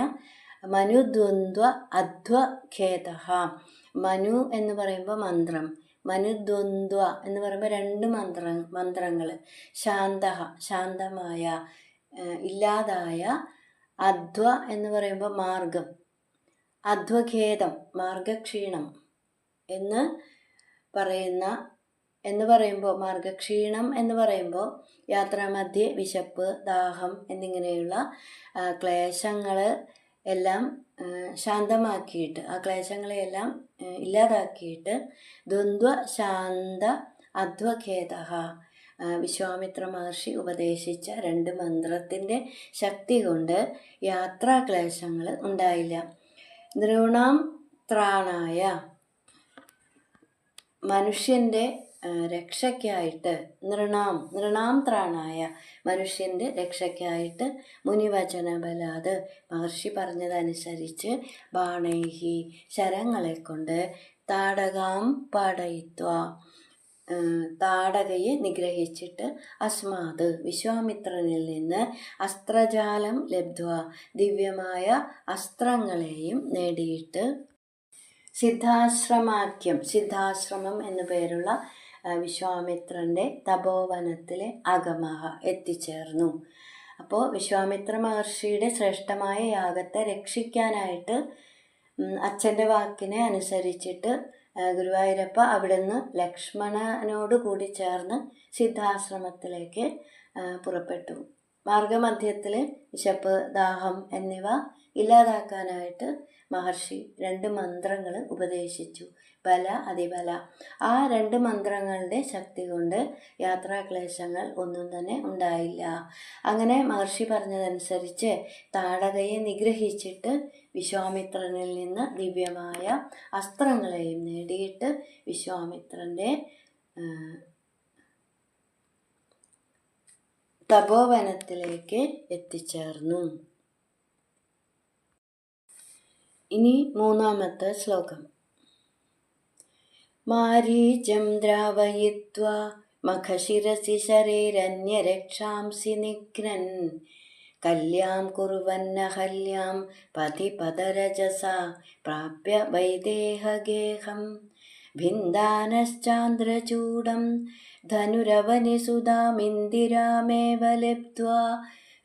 മനുദ്വന്ദ്വ അധ്വഖേതഃ. മനു എന്ന് പറയുമ്പോൾ മന്ത്രം, മനുദ്വന്ദ്വ എന്ന് പറയുമ്പോൾ 2 മന്ത്രങ്ങൾ, ശാന്തമായ ഇല്ലാതായ, അധ്വ എന്ന് പറയുമ്പോൾ മാർഗം, അധ്വഖേദം മാർഗക്ഷീണം എന്ന് പറയുമ്പോൾ മാർഗക്ഷീണം എന്ന് പറയുമ്പോൾ യാത്രാമധ്യേ വിശപ്പ്, ദാഹം എന്നിങ്ങനെയുള്ള ക്ലേശങ്ങൾ എല്ലാം ശാന്തമാക്കിയിട്ട്, ആ ക്ലേശങ്ങളെയെല്ലാം ഇല്ലാതാക്കിയിട്ട് ദ്വന്ദ്വ ശാന്ത അധ്വഖേതഃ വിശ്വാമിത്ര മഹർഷി ഉപദേശിച്ച 2 മന്ത്രത്തിൻ്റെ ശക്തി കൊണ്ട് യാത്രാക്ലേശങ്ങൾ ഉണ്ടായില്ല. നൃണാം ത്രാണായ മനുഷ്യൻ്റെ രക്ഷയ്ക്കായിട്ട് നൃണാം ത്രാണായ മനുഷ്യൻ്റെ രക്ഷയ്ക്കായിട്ട് മുനിവചന ബലാത് മഹർഷി പറഞ്ഞതനുസരിച്ച് ബാണൈഹി ശരങ്ങളെ കൊണ്ട് താടകാം പാടയിത്വ താടകയെ നിഗ്രഹിച്ചിട്ട് അസ്മാത് വിശ്വാമിത്രനിൽ നിന്ന് അസ്ത്രജാലം ലബ്ധ്വ ദിവ്യമായ അസ്ത്രങ്ങളെയും നേടിയിട്ട് സിദ്ധാശ്രമം എന്നു പേരുള്ള വിശ്വാമിത്രൻ്റെ തപോവനത്തിലെ അഗമഹ എത്തിച്ചേർന്നു. അപ്പോൾ വിശ്വാമിത്ര മഹർഷിയുടെ ശ്രേഷ്ഠമായ യാഗത്തെ രക്ഷിക്കാനായിട്ട് അച്ഛൻ്റെ വാക്കിനെ അനുസരിച്ചിട്ട് ഗുരുവായൂരപ്പ അവിടുന്ന് ലക്ഷ്മണനോട് കൂടി ചേർന്ന് സിദ്ധാശ്രമത്തിലേക്ക് പുറപ്പെട്ടു. മാർഗമധ്യത്തിൽ വിശപ്പ്, ദാഹം എന്നിവ ഇല്ലാതാക്കാനായിട്ട് മഹർഷി 2 മന്ത്രങ്ങൾ ഉപദേശിച്ചു. ബല, അതിബല. ആ 2 മന്ത്രങ്ങളുടെ ശക്തി കൊണ്ട് യാത്രാക്ലേശങ്ങൾ ഒന്നും തന്നെ ഉണ്ടായില്ല. അങ്ങനെ മഹർഷി പറഞ്ഞതനുസരിച്ച് താടകയെ നിഗ്രഹിച്ചിട്ട് വിശ്വാമിത്രനിൽ നിന്ന് ദിവ്യമായ അസ്ത്രങ്ങളെയും നേടിയിട്ട് വിശ്വാമിത്രൻ്റെ തപോവനത്തിലേക്ക് എത്തിച്ചേർന്നു. ഇനി 3-ാമത്തെ ശ്ലോകം. മാരീചം ദ്രാവയിത്വാ മഖശിരസി ശരൈരന്യരക്ഷാംസി നിഘ്നൻ കല്യാം കുർവന്നഹല്യാം പതിപദരജസാ പ്രാപ്യ വൈദേഹഗേഹം ഭിന്ദാനശ്ചാന്ദ്രചൂഡം ധനുരവനിസുതാമിന്ദിരാമേവ ലബ്ധ്വാ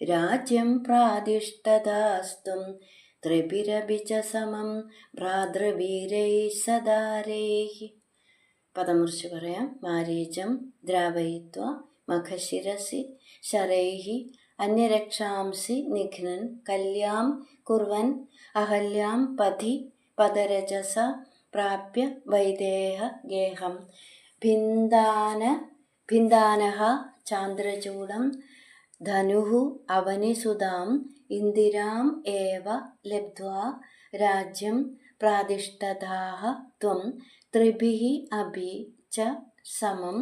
രാജ്യം പ്രാതിഷ്ഠതാസ്തും ത്രിഭിരഭി ച സമം ഭ്രാതൃവീരൈ സദാരൈഃ. പദമുറിച്ച് പറയാം. മാരീചം ദ്രാവയിത്വ മഖശിരസി ശരൈഃ അന്യരക്ഷാംസി നിഘ്നൻ കല്യാം കുർവൻ അഹല്യാം പതി പദരജസ പ്രാപ്യ വൈദേഹ ഗേഹം ഭിന്ദാനഃ ചാന്ദ്രചൂഡം ധനുഃ അവനിസുതാം ഇന്ദിരാം ഏവ ലബ്ധ്വാ രാജ്യം പ്രാതിഷ്ഠതാഃ ത്വം ത്രിഭിഃ അഭി ച സമം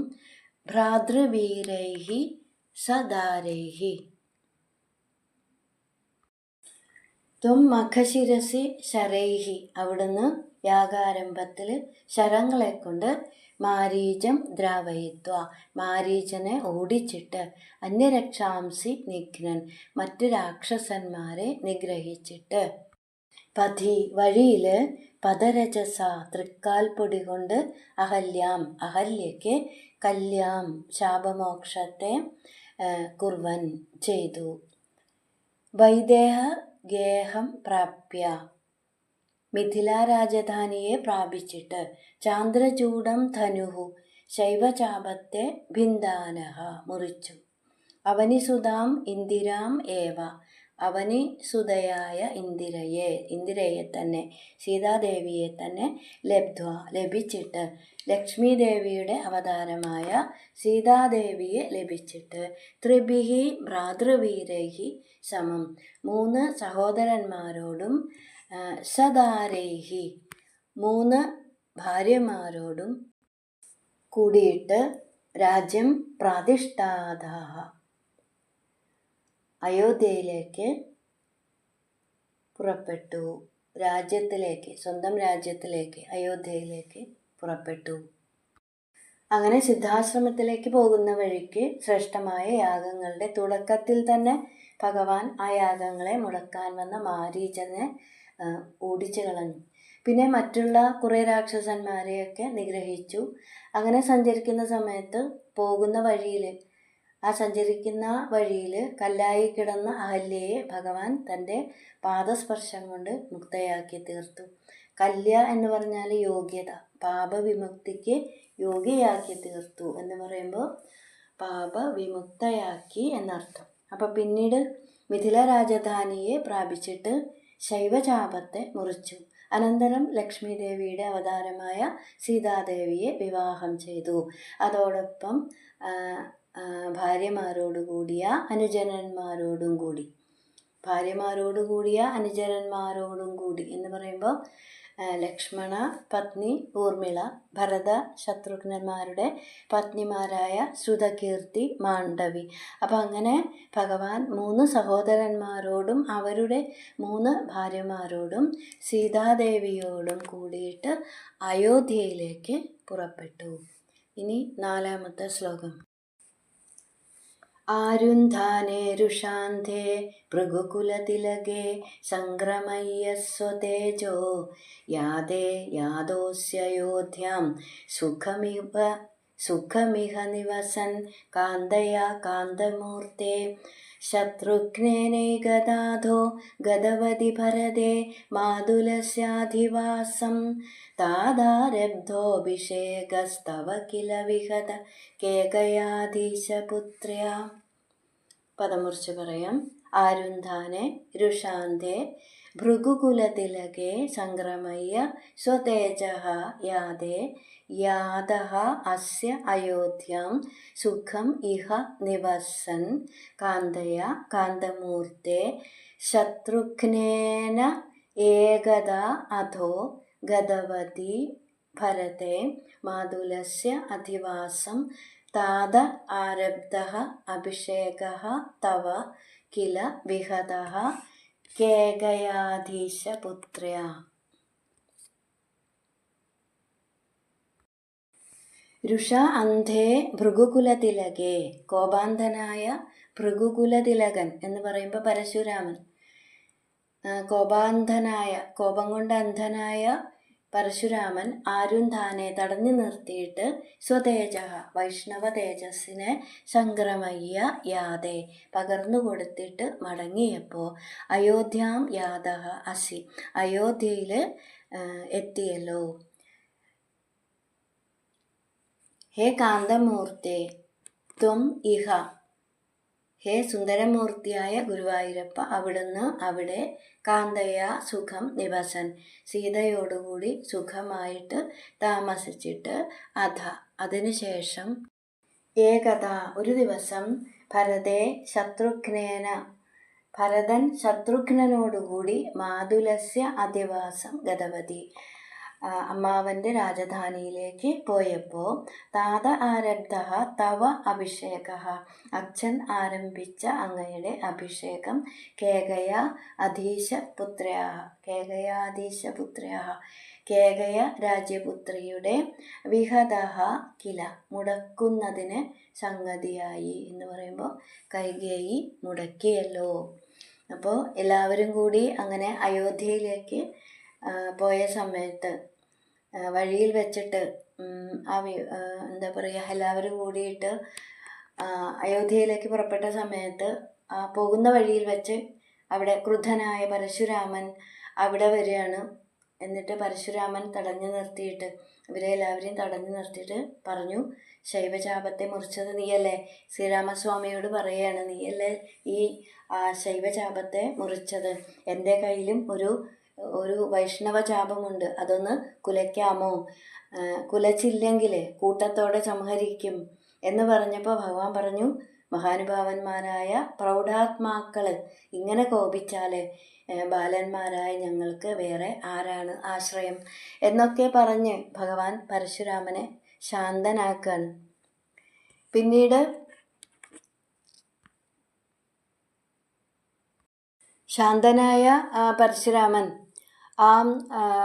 ഭ്രാതൃവീരൈഃ സദാരൈഃ. ത്വം മഖശിരസി ശരൈഃ അവിടുന്ന് യാഗാരംഭത്തിൽ ശരങ്ങളെ കൊണ്ട് മാരീചം ദ്രാവയിത്വ മാരീചനെ ഓടിച്ചിട്ട് അന്യരക്ഷാംസി നിഘ്നൻ മറ്റു രാക്ഷസന്മാരെ നിഗ്രഹിച്ചിട്ട് പതി വഴിയിൽ പദരജസ തൃക്കാൽ പൊടി കൊണ്ട് അഹല്യയ്ക്ക് കല്യാം ശാപമോക്ഷത്തെ കുർവൻ ചെയ്തു. വൈദേഹ ഗേഹം പ്രാപ്യ മിഥില രാജധാനിയെ പ്രാപിച്ചിട്ട് ചാന്ദ്രചൂഡം ധനുഹു ശൈവചാപത്തെ ഭിന്ദാനഃ മുറിച്ചു. അവനിസുതാം ഇന്ദിരാം ഏവ അവനിസുതയായ ഇന്ദിരയെ തന്നെ സീതാദേവിയെ തന്നെ ലബ്ധ്വ ലഭിച്ചിട്ട് ലക്ഷ്മി ദേവിയുടെ അവതാരമായ സീതാദേവിയെ ലഭിച്ചിട്ട് ത്രിഭിഃ ഭ്രാതൃവീരൈഃ സമം 3 സഹോദരന്മാരോടും സദാരൈഃ 3 ഭാര്യമാരോടും കൂടിയിട്ട് രാജ്യം പ്രാതിഷ്ഠാതാഃ അയോധ്യയിലേക്ക് പുറപ്പെട്ടു. സ്വന്തം രാജ്യത്തിലേക്ക് അയോധ്യയിലേക്ക് പുറപ്പെട്ടു. അങ്ങനെ സിദ്ധാശ്രമത്തിലേക്ക് പോകുന്ന വഴിക്ക് ശ്രേഷ്ഠമായ യാഗങ്ങളുടെ തുടക്കത്തിൽ തന്നെ ഭഗവാൻ ആ യാഗങ്ങളെ മുടക്കാൻ വന്ന മാരീചനെ ഓടിച്ചു കളഞ്ഞു. പിന്നെ മറ്റുള്ള കുറേ രാക്ഷസന്മാരെയൊക്കെ നിഗ്രഹിച്ചു. അങ്ങനെ സഞ്ചരിക്കുന്ന സമയത്ത് സഞ്ചരിക്കുന്ന വഴിയിൽ കല്ലായി കിടന്ന അഹല്യയെ ഭഗവാൻ തൻ്റെ പാദസ്പർശം കൊണ്ട് മുക്തയാക്കി തീർത്തു. കല്യ എന്ന് പറഞ്ഞാൽ യോഗ്യത, പാപവിമുക്തിക്ക് യോഗ്യയാക്കി തീർത്തു എന്ന് പറയുമ്പോൾ പാപവിമുക്തയാക്കി എന്നർത്ഥം. അപ്പം പിന്നീട് മിഥില രാജധാനിയെ പ്രാപിച്ചിട്ട് ശൈവചാപത്തെ മുറിച്ചു. അനന്തരം ലക്ഷ്മി ദേവിയുടെ അവതാരമായ സീതാദേവിയെ വിവാഹം ചെയ്തു. അതോടൊപ്പം ഭാര്യമാരോടുകൂടിയ അനുജനന്മാരോടും കൂടി ഭാര്യമാരോട് കൂടിയ അനുചരന്മാരോടും കൂടി എന്ന് പറയുമ്പോൾ ലക്ഷ്മണ പത്നി ഊർമിള, ഭരത ശത്രുഘ്നന്മാരുടെ പത്നിമാരായ ശ്രുതകീർത്തി, മാണ്ഡവി. അപ്പം അങ്ങനെ ഭഗവാൻ 3 സഹോദരന്മാരോടും അവരുടെ 3 ഭാര്യമാരോടും സീതാദേവിയോടും കൂടിയിട്ട് അയോധ്യയിലേക്ക് പുറപ്പെട്ടു. ഇനി 4ാമത്തെ ശ്ലോകം. ആരുന്ധാനേരുഷാന്ധേ ഭൃഗുകുലതിലകേ സംക്രമയ്യ സ്വതേജോ യാതേ യാദോസ്യയോധ്യാം സുഖമിഹ നിവസൻ കാന്തയാ കാന്തമൂർത്തേ ശത്രുഘ്നേനൈകദാധോ ഗതവതി ഭരതേ മാതുലസ്യാധിവാസം താദാരബ്ധോഭിഷേകസ്തവ കില വിഹത കേകയാധീശപുത്ര്യ. പദമുറിച്ച് പറയാം. ആരുന്ധാനെ രുഷാന്തേ ഭൃഗുകുലതിലകേ സംക്രമയ്യ സ്വതേജഃ യാതേ യാതഃ അസ്യ അയോധ്യാം സുഖം ഇഹ നിവസൻ കാന്തയ കാന്തമൂർത്തേ ശത്രുഘ്നേന ഏകദാ അധോ ഗതവതി ഭരതേ മാതുലസ്യ അധിവാസം താത ആരബ്ധഃ അഭിഷേകഃ തവ കില വിഹതഃ കേകയാധീശപുത്ര്യ. രുഷ അന്ധേ ഭൃഗുകുലതിലകേ. കോപാന്ധനായ ഭൃഗുകുലതിലകൻ എന്ന് പറയുമ്പോൾ പരശുരാമൻ. കോപാന്ധനായ, കോപം കൊണ്ട് അന്ധനായ പരശുരാമൻ ആരുന്ധാനെ തടഞ്ഞു നിർത്തിയിട്ട് സ്വതേജ വൈഷ്ണവ തേജസ്സിനെ സംക്രമയ്യ യാതേ പകർന്നു കൊടുത്തിട്ട് മടങ്ങിയപ്പോൾ അയോധ്യാം യാതഃ അസി അയോധ്യയിൽ എത്തിയല്ലോ. ഹേ കാന്തമൂർത്തേ ത്വം ഇഹ, ഹേ സുന്ദരമൂർത്തിയായ ഗുരുവായൂരപ്പ, അവിടുന്ന് അവിടെ കാന്തയ സുഖം നിവസൻ സീതയോടുകൂടി സുഖമായിട്ട് താമസിച്ചിട്ട് അതിനുശേഷം ഏകത ഒരു ദിവസം ഭരതേ ശത്രുഘ്നേന ഭരതൻ ശത്രുഘ്നനോടുകൂടി മാതുലസ്യ അധിവാസം ഗതവതി അമ്മാവൻ്റെ രാജധാനിയിലേക്ക് പോയപ്പോൾ താത ആരബ്ധഃ തവ അഭിഷേകഃ അച്ഛൻ ആരംഭിച്ച അങ്ങയുടെ അഭിഷേകം കേകയ അധീശപുത്ര്യാഃ കേകയാധീശപുത്ര്യാഃ കേകയ രാജ്യപുത്രിയുടെ വിഹതഃ കില മുടക്കുന്നതിന് സംഗതിയായി എന്ന് പറയുമ്പോൾ കൈകേയി മുടക്കിയല്ലോ. അപ്പോൾ എല്ലാവരും കൂടി അങ്ങനെ അയോധ്യയിലേക്ക് പോയ സമയത്ത് വഴിയിൽ വെച്ചിട്ട് എന്താ പറയുക, എല്ലാവരും കൂടിയിട്ട് അയോധ്യയിലേക്ക് പുറപ്പെട്ട സമയത്ത് പോകുന്ന വഴിയിൽ വെച്ച് അവിടെ ക്രുദ്ധനായ പരശുരാമൻ അവിടെ വരികയാണ്. എന്നിട്ട് പരശുരാമൻ തടഞ്ഞു നിർത്തിയിട്ട് ഇവരെ എല്ലാവരെയും തടഞ്ഞു നിർത്തിയിട്ട് പറഞ്ഞു, ശൈവചാപത്തെ മുറിച്ചത് നീയല്ലേ? ശ്രീരാമസ്വാമിയോട് പറയുകയാണ്, നീയല്ലേ ഈ ശൈവചാപത്തെ മുറിച്ചത്? എൻ്റെ കയ്യിലും ഒരു വൈഷ്ണവ ചാപമുണ്ട്, അതൊന്ന് കുലയ്ക്കാമോ? കുലച്ചില്ലെങ്കിൽ കൂട്ടത്തോടെ സംഹരിക്കും എന്ന് പറഞ്ഞപ്പോൾ ഭഗവാൻ പറഞ്ഞു, മഹാനുഭാവന്മാരായ പ്രൗഢാത്മാക്കൾ ഇങ്ങനെ കോപിച്ചാൽ ബാലന്മാരായ ഞങ്ങൾക്ക് വേറെ ആരാണ് ആശ്രയം എന്നൊക്കെ പറഞ്ഞ് ഭഗവാൻ പരശുരാമനെ ശാന്തനാക്കാണ്. പിന്നീട് ശാന്തനായ പരശുരാമൻ ആ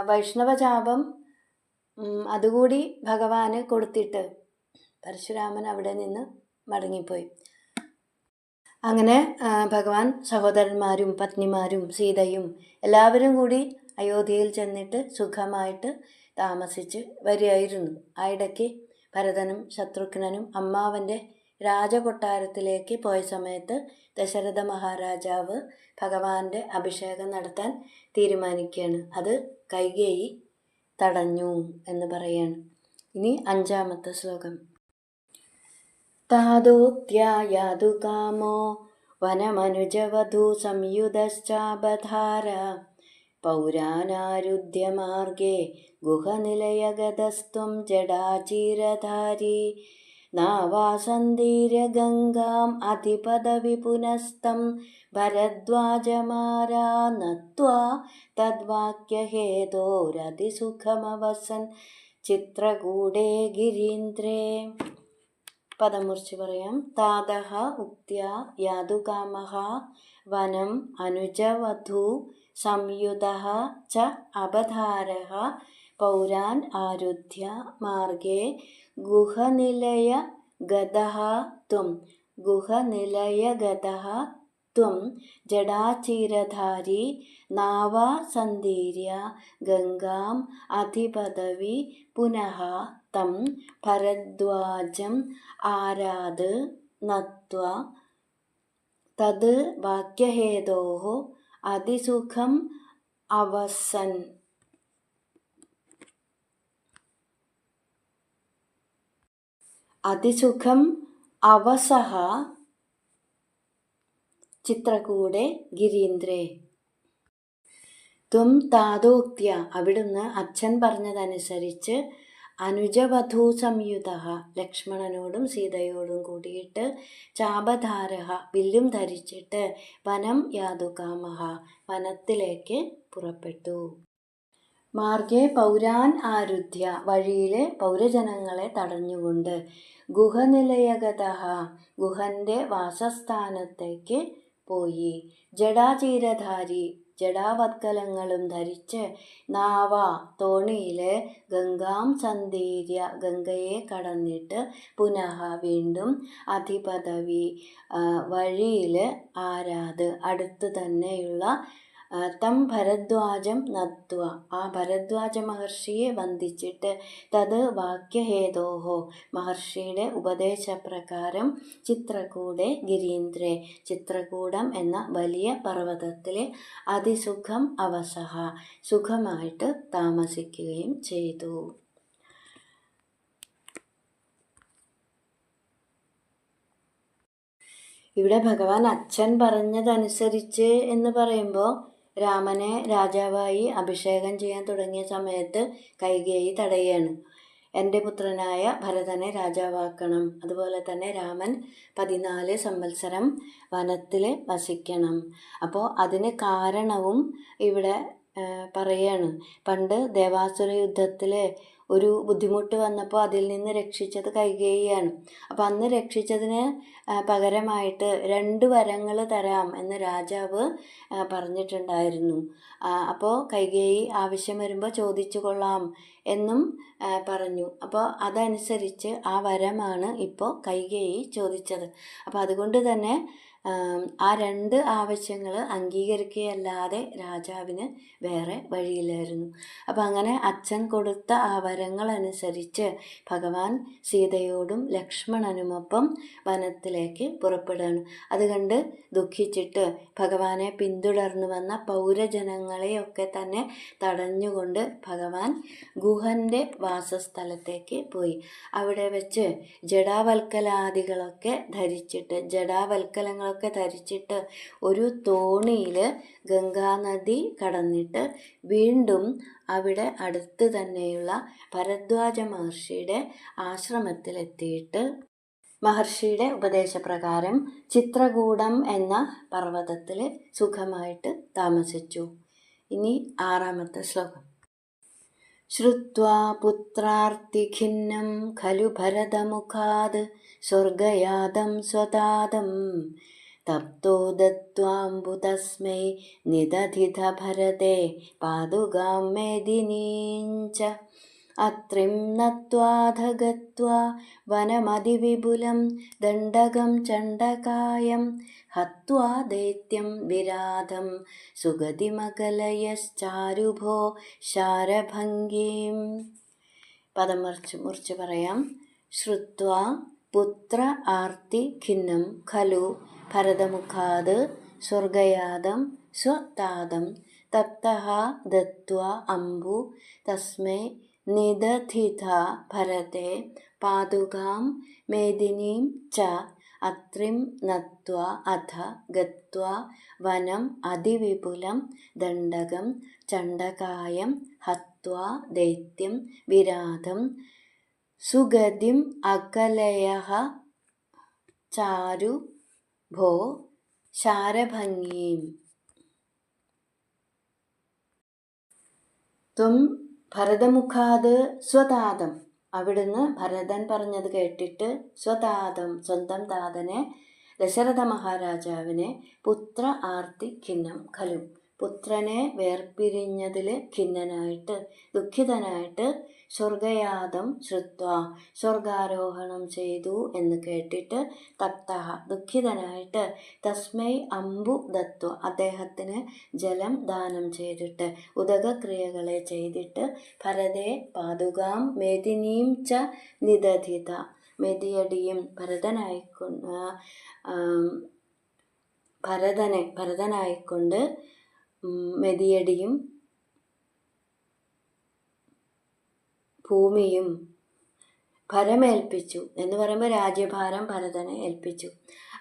വൈഷ്ണവചാപം അതുകൂടി ഭഗവാന് കൊടുത്തിട്ട് പരശുരാമൻ അവിടെ നിന്ന് മടങ്ങിപ്പോയി. അങ്ങനെ ഭഗവാൻ സഹോദരന്മാരും പത്നിമാരും സീതയും എല്ലാവരും കൂടി അയോധ്യയിൽ ചെന്നിട്ട് സുഖമായിട്ട് താമസിച്ച് വരികയായിരുന്നു. ആ ഇടയ്ക്ക് ഭരതനും ശത്രുഘ്നനും അമ്മാവൻ്റെ രാജകൊട്ടാരത്തിലേക്ക് പോയ സമയത്ത് ദശരഥ മഹാരാജാവ് ഭഗവാന്റെ അഭിഷേകം നടത്താൻ തീരുമാനിക്കുകയാണ്. അത് കൈകേയി തടഞ്ഞു എന്ന് പറയാണ്. ഇനി 5ാമത്തെ ശ്ലോകം. താദോത്യായാതു കാമോ വനമനുജവധൂ സംയുതശ്ചാബധാര പൗരാനാരുദ്ധ്യമാർഗേ ഗുഹനിലയഗതസ്ത്വം ജഡാചീരധാരി नावासन्दीर्य गङ्गाम् अधिपदविपुनस्तं भरद्वाजमारा नत्वा तद्वाक्यहेतोरतिसुखमवसन् चित्रकूटे गिरीन्द्रे. പദം മുറിച്ച് പറയാം. താതഃ ഉക്ത്യാ യാതുകാമഃ വനം അനുജവധൂ സംയുതഃ ച അപധാരഃ പൗരാൻ ആരുധ്യ മാർഗേ ഗുഹനിലയഗതഃ ത്വം. ഗുഹനിലയഗതഃ ത്വം ജടാചീരധാരി നാവാ സന്ദീര്യ ഗംഗാം അധിപദവി പുനഃ തം ഭരദ്വാജം ആരാത് നത്വാ തത് വാക്യഹേതോഃ അതിസുഖം അവസൻ. അതിസുഖം അവസഹ ചിത്രകൂടെ ഗിരീന്ദ്രേ. ത്വം താതോക്ത്യ അവിടുന്ന് അച്ഛൻ പറഞ്ഞതനുസരിച്ച് അനുജവധൂ സംയുതഃ ലക്ഷ്മണനോടും സീതയോടും കൂടിയിട്ട് ചാപധാരഃ വില്ലും ധരിച്ചിട്ട് വനം യാതുകാമഃ വനത്തിലേക്ക് പുറപ്പെട്ടു. മാർഗേ പൗരാൻ ആരുധ്യ വഴിയിലെ പൗരജനങ്ങളെ തടഞ്ഞുകൊണ്ട് ഗുഹനിലയഗതഃ ഗുഹന്റെ വാസസ്ഥാനത്തേക്ക് പോയി. ജടാചീരധാരി ജടാവത്കലങ്ങളും ധരിച്ച് നാവ തോണിയിലെ ഗംഗാം സന്ദീര്യ ഗംഗയെ കടന്നിട്ട് പുനഃ വീണ്ടും അധിപദവി വഴിയിൽ ആരാത് അടുത്തു തന്നെയുള്ള തം ഭരദ്വാജം നത്വ ആ ഭരദ്വാജ മഹർഷിയെ വന്ദിച്ചിട്ട് തത് വാക്യഹേതോഹോ മഹർഷിയുടെ ഉപദേശപ്രകാരം ചിത്രകൂടെ ഗിരീന്ദ്രേ ചിത്രകൂടം എന്ന വലിയ പർവ്വതത്തിലെ അതിസുഖം അവസഹ സുഖമായിട്ട് താമസിക്കുകയും ചെയ്തു. ഇവിടെ ഭഗവാൻ അച്ഛൻ പറഞ്ഞതനുസരിച്ച് എന്ന് പറയുമ്പോൾ രാമനെ രാജാവായി അഭിഷേകം ചെയ്യാൻ തുടങ്ങിയ സമയത്ത് കൈകേയി തടയുകയാണ്. എൻ്റെ പുത്രനായ ഭരതനെ രാജാവാക്കണം, അതുപോലെ തന്നെ രാമൻ 14 സംവത്സരം വനത്തിൽ വസിക്കണം. അപ്പോൾ അതിന് കാരണവും ഇവിടെ പറയാണ്. പണ്ട് ദേവാസുര യുദ്ധത്തിൽ ഒരു ബുദ്ധിമുട്ട് വന്നപ്പോൾ അതിൽ നിന്ന് രക്ഷിച്ചത് കൈകേയിയാണ്. അപ്പോൾ അന്ന് രക്ഷിച്ചതിന് പകരമായിട്ട് 2 വരങ്ങൾ തരാം എന്ന് രാജാവ് പറഞ്ഞിട്ടുണ്ടായിരുന്നു. അപ്പോൾ കൈകേയി ആവശ്യം വരുമ്പോൾ ചോദിച്ചു കൊള്ളാം എന്നും പറഞ്ഞു. അപ്പോൾ അതനുസരിച്ച് ആ വരമാണ് ഇപ്പോൾ കൈകേയി ചോദിച്ചത്. അപ്പോൾ അതുകൊണ്ട് തന്നെ ആ 2 ആവശ്യങ്ങൾ അംഗീകരിക്കുകയല്ലാതെ രാജാവിന് വേറെ വഴിയില്ലായിരുന്നു. അപ്പം അങ്ങനെ അച്ഛൻ കൊടുത്ത ആ വരങ്ങളനുസരിച്ച് ഭഗവാൻ സീതയോടും ലക്ഷ്മണനുമൊപ്പം വനത്തിലേക്ക് പുറപ്പെടുകയാണ്. അത് കണ്ട് ദുഃഖിച്ചിട്ട് ഭഗവാനെ പിന്തുടർന്നു വന്ന പൗരജനങ്ങളെയൊക്കെ തന്നെ തടഞ്ഞുകൊണ്ട് ഭഗവാൻ ഗുഹൻ്റെ വാസസ്ഥലത്തേക്ക് പോയി. അവിടെ വെച്ച് ജടാവൽക്കലാദികളൊക്കെ ധരിച്ചിട്ട് ഒരു തോണിയിൽ ഗംഗാനദി കടന്നിട്ട് വീണ്ടും അവിടെ അടുത്ത് തന്നെയുള്ള ഭരദ്വാജ മഹർഷിയുടെ ആശ്രമത്തിലെത്തിയിട്ട് മഹർഷിയുടെ ഉപദേശപ്രകാരം ചിത്രകൂടം എന്ന പർവ്വതത്തിൽ സുഖമായിട്ട് താമസിച്ചു. ഇനി 6ാമത്തെ ശ്ലോകം. ശ്രുത്വാ പുത്രാർത്തിഖിന്നം ഖലു ഭരതമുഖാത് സ്വർഗയാതം സ്വതാതം തപ്തോ ദത്വാംബു തസ്മൈ നിദധിത ഭരതേ പാദുകാം മേദിനീഞ്ച അത്രിം നത്വാധ ഗത്വാ വനമതിവിപുലം ദണ്ഡകം ചണ്ഡകായം ഹത്വാ ദൈത്യം വിരാധം സുഗതിമകലയശ്ചാരുഭോ ശാരഭംഗീം. പദം മുറിച്ച് പറയാം. ശ്രുത്വാ പുത്ര ആർത്തി ഖിന്നം ഖലു ഭരതമുഖാത് സ്വർഗയാതം സ്വതാതം തപ്തഃ ദത്വാ അംബു തസ്മൈ നിദധിത ഭരതേ പാദുകാം മേദിനീം ച അത്രിം നത്വാ അധ ഗത്വാ വനം അതിവിപുലം ദണ്ഡകം ചണ്ഡകായം ഹത്വാ ദൈത്യം വിരാധം സുഗതിം അകലയഃ ചാരു ഭോ ശാരഭംഗീം. ത്വം ഭരതമുഖാത് സ്വതാതം. അവിടുന്ന് ഭരതൻ പറഞ്ഞത് കേട്ടിട്ട് സ്വതാതം സ്വന്തം താതനെ ദശരഥ മഹാരാജാവിനെ പുത്ര ആർത്തി ഖിന്നം ഖലു പുത്രനെ വേർപിരിഞ്ഞതിൽ ഖിന്നനായിട്ട് ദുഃഖിതനായിട്ട് സ്വർഗയാതം ശ്രുത്വ സ്വർഗാരോഹണം ചെയ്തു എന്ന് കേട്ടിട്ട് തപ്തഃ ദുഃഖിതനായിട്ട് തസ്മൈ അംബു ദത്വ അദ്ദേഹത്തിന് ജലം ദാനം ചെയ്തിട്ട് ഉദകക്രിയകളെ ചെയ്തിട്ട് ഭരതേ പാതുകാം മേദിനീം ച നിദധിത മെതിയടിയും ഭരതനായിക്കൊണ്ട് മെതിയടിയും ഭൂമിയും ഭരമേൽപ്പിച്ചു എന്ന് പറയുമ്പോൾ രാജ്യഭാരം ഭരതനെ ഏൽപ്പിച്ചു.